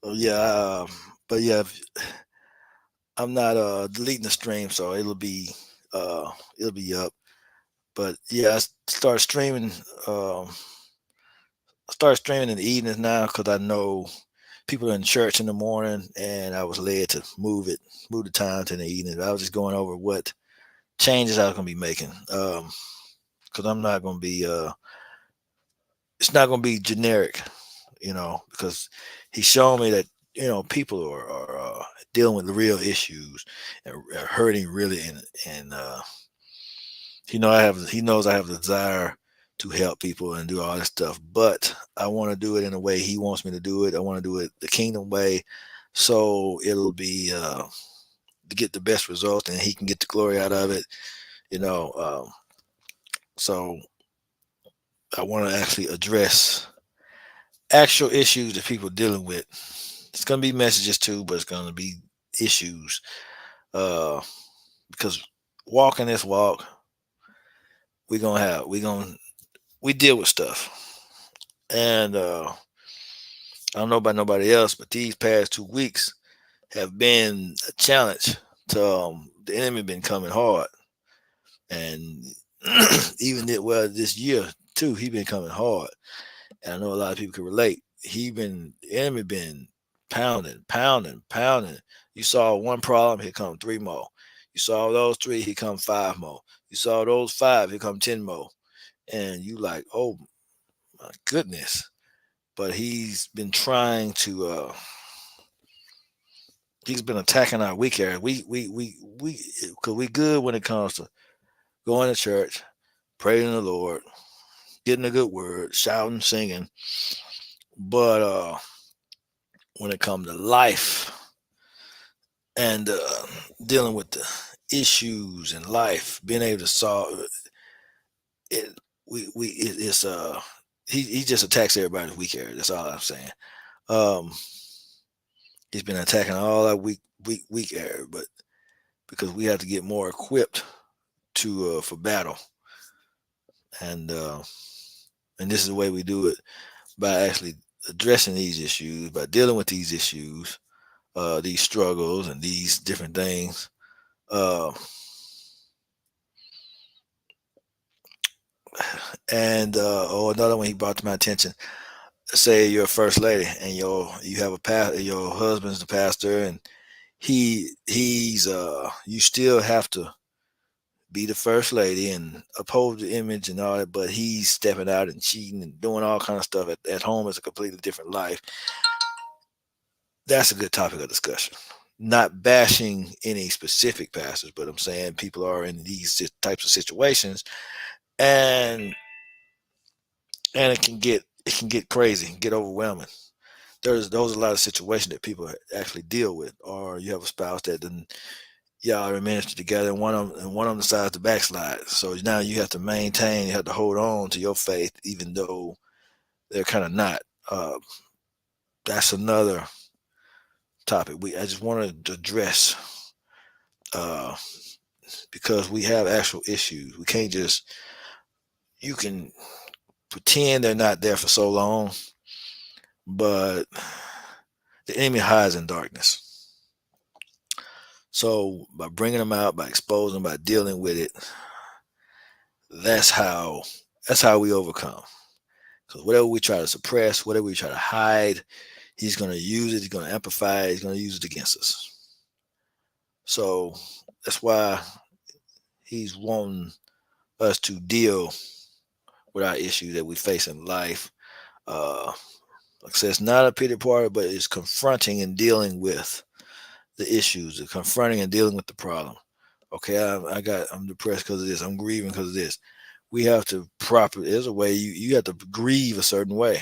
yeah, but yeah, I'm not deleting the stream, so it'll be up. But yeah, Um, I started streaming in the evenings now because I know people are in church in the morning, and I was led to move the time to the evening. I was just going over what changes I was gonna be making. Because I'm not gonna be it's not gonna be generic, because he's shown me that people are dealing with the real issues and are hurting really, and he knows I have the desire to help people and do all this stuff, but I want to do it in a way he wants me to do it. I want to do it the kingdom way, so it'll be to get the best result, and he can get the glory out of it. You know, so I want to actually address actual issues that people are dealing with. It's going to be messages too, but it's going to be issues. Uh, because walking this walk, we deal with stuff, and I don't know about nobody else, but these past 2 weeks have been a challenge. To the enemy been coming hard, and even this year too, he been coming hard. And I know a lot of people can relate. The enemy been pounding, pounding, pounding. You saw one problem, here come three more. You saw those three, here come five more. You saw those five, here come 10 more. And you like, oh my goodness. But he's been attacking our weak area. Cause we good when it comes to going to church, praying the Lord, getting a good word, shouting, singing. But when it comes to life and dealing with the issues in life, being able to solve it, it's he just attacks everybody's weak area. That's all I'm saying. Um, he's been attacking all our weak area, but because we have to get more equipped to for battle, and uh, and this is the way we do it by actually addressing these issues, by dealing with these issues, these struggles, and these different things. Uh, and or another one he brought to my attention. Say you're a first lady, and you have your husband's the pastor, and he's you still have to be the first lady and uphold the image and all that, but he's stepping out and cheating and doing all kind of stuff at home. Is a completely different life. That's a good topic of discussion. Not bashing any specific pastors, but I'm saying people are in these types of situations, and it can get crazy, get overwhelming. Those are a lot of situations that people actually deal with, or you have a spouse that then y'all are in ministry together, and one of them decides to backslide. So now you have to maintain, you have to hold on to your faith, even though they're kind of not. Uh, that's another topic. I just wanted to address uh, because we have actual issues. We can't just you can pretend they're not there for so long, but the enemy hides in darkness. So by bringing them out, by exposing, by dealing with it, that's how that's how we overcome. Because whatever we try to suppress, whatever we try to hide, he's going to use it. He's going to amplify it. He's going to use it against us. So that's why he's wanting us to deal with our issues that we face in life. Like I said, it's not a pity party, but it's confronting and dealing with the issues, confronting and dealing with the problem. Okay, I'm depressed because of this. I'm grieving because of this. We have to properly. There's a way you have to grieve a certain way.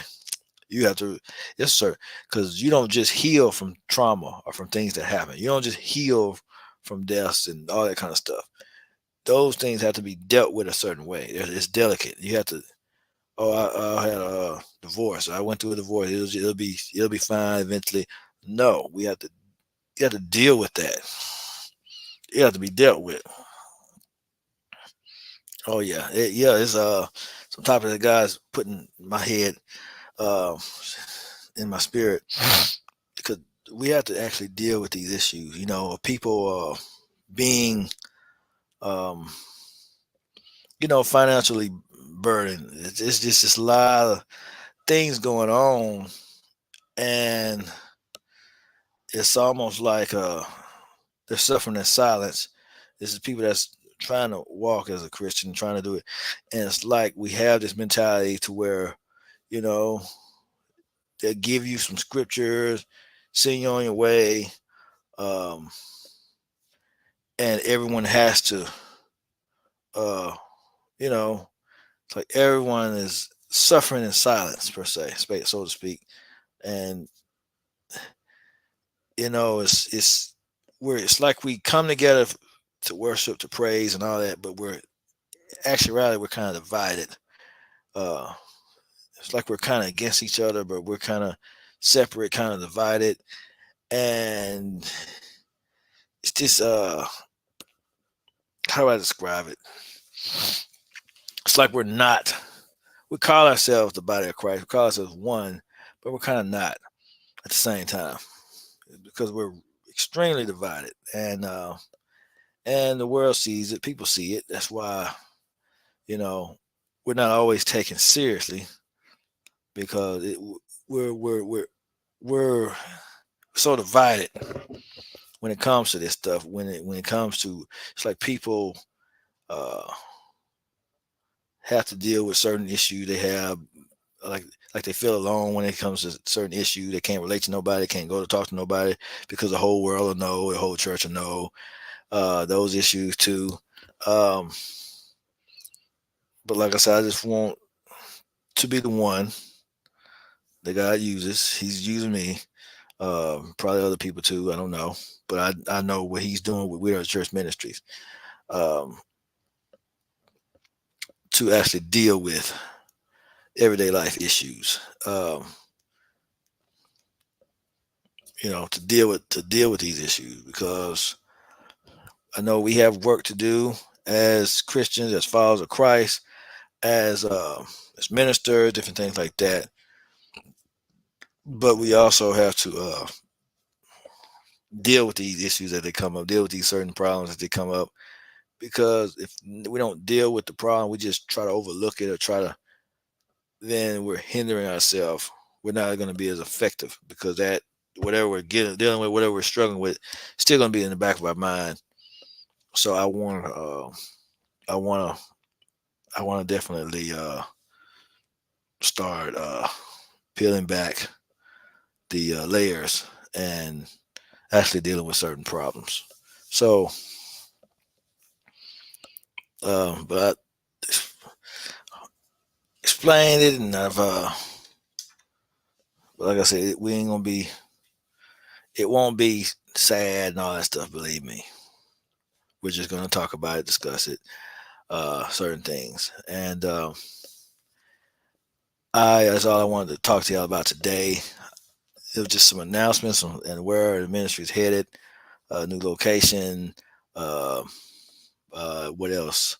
You have to, yes, sir, because you don't just heal from trauma or from things that happen. You don't just heal from deaths and all that kind of stuff. Those things have to be dealt with a certain way. It's delicate. You have to. Oh, I had a divorce. I went through a divorce. It'll be fine eventually. No, you have to deal with that. It have to be dealt with. Oh yeah, it's some topic that God's putting in my head, uh, in my spirit, because we have to actually deal with these issues. People being, um, financially burdened. It's just a lot of things going on, and it's almost like they're suffering in silence. This is people that's trying to walk as a Christian, trying to do it, and it's like we have this mentality to where, you know, they'll give you some scriptures, send you on your way, um, and everyone has to, uh, you know, it's like everyone is suffering in silence per se, so to speak, and it's it's like we come together to worship, to praise, and all that, but we're kind of divided. Uh, it's like we're kind of against each other, but we're kind of separate, kind of divided, and it's just how do I describe it? It's like we call ourselves the body of Christ, we call ourselves one, but we're kind of not at the same time because we're extremely divided, and the world sees it, people see it. That's why you know we're not always taken seriously because we're so divided when it comes to this stuff. When it comes to, it's like people uh, have to deal with certain issues they have, like like they feel alone when it comes to certain issue. They can't relate to nobody, can't go to talk to nobody because the whole world will know, the whole church will know those issues too. Um, but like I said, I just want to be the one that God uses. He's using me. Probably other people too. I don't know, but I know what He's doing with We Are the Church Ministries, um, to actually deal with everyday life issues. To deal with these issues because I know we have work to do as Christians, as followers of Christ, as ministers, different things like that. But we also have to deal with these issues that they come up, deal with these certain problems that they come up. Because if we don't deal with the problem, we just try to overlook it or then we're hindering ourselves. We're not going to be as effective because that whatever we're dealing with, whatever we're struggling with, still going to be in the back of our mind. So I want to, I want to definitely start peeling back the layers and actually dealing with certain problems. So, but I explained it, and like I said, we ain't gonna be. It won't be sad and all that stuff. Believe me, we're just gonna talk about it, discuss it, certain things, and that's all I wanted to talk to y'all about today. It was just some announcements and where the ministry is headed, new location. Uh, what else?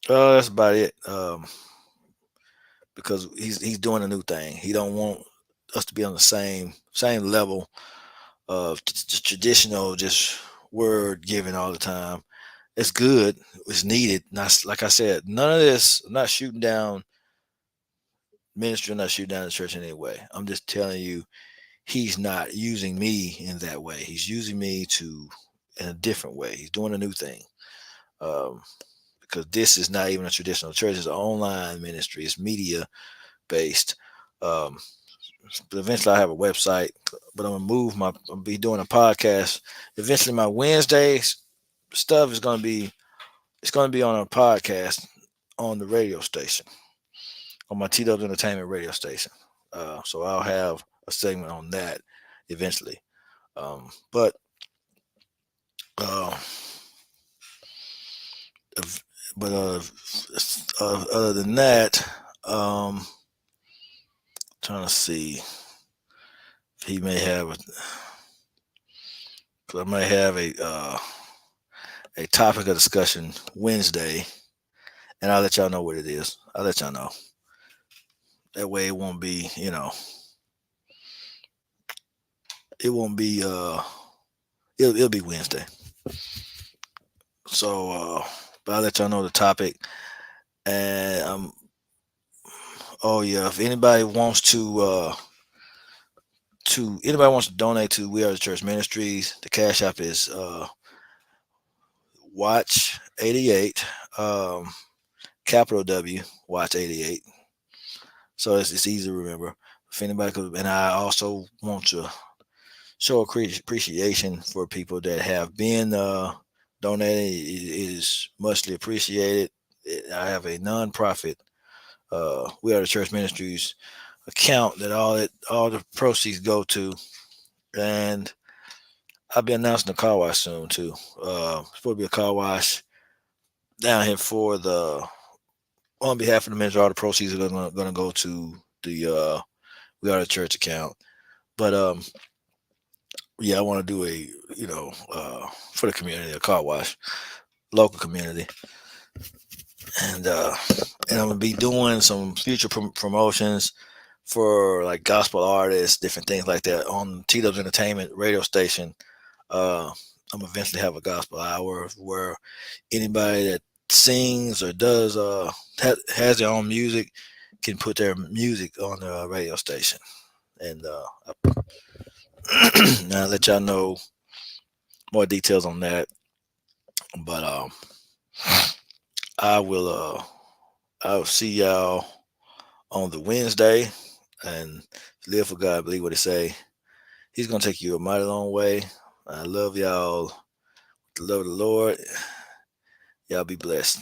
That's about it. Because he's doing a new thing. He don't want us to be on the same level of traditional, just word giving all the time. It's good. It's needed. Not like I said. None of this. I'm not shooting down ministry. I'm not shooting down the church in any way. I'm just telling you, he's not using me in that way. He's using me in a different way. He's doing a new thing. Um, because this is not even a traditional church. It's an online ministry. It's media based. Um, but eventually I have a website, but I'm gonna be doing a podcast. Eventually my Wednesdays stuff it's gonna be on a podcast on the radio station, on my TW Entertainment radio station. So I'll have a segment on that eventually. But uh, if- but other than that, trying to see if he may have cause I might have a topic of discussion Wednesday, and I'll let y'all know what it is. I'll let y'all know. That way, it won't be it'll be Wednesday. So, but I'll let y'all know the topic. And oh yeah, if anybody wants to donate to We Are the Church Ministries, the Cash App is Watch 88, capital W, Watch 88. So it's easy to remember. If anybody could, and I also want to show appreciation for people that have been donating. It is muchly appreciated. I have a nonprofit, We Are the Church Ministries account that all the proceeds go to, and I'll be announcing the car wash soon too. It's supposed to be a car wash down here for the on behalf of the ministry. All the proceeds are going to go to the We Are the Church account. But yeah, I want to do a for the community a car wash, local community, and uh, and I'm gonna be doing some future promotions for like gospel artists, different things like that on Tito's Entertainment radio station. Uh, I'm eventually have a gospel hour where anybody that sings or does has their own music can put their music on the radio station, and I'll let y'all know more details on that. But I will I'll see y'all on the Wednesday, and live for God, believe what He say. He's gonna take you a mighty long way. I love y'all. With the love of the Lord. Y'all be blessed.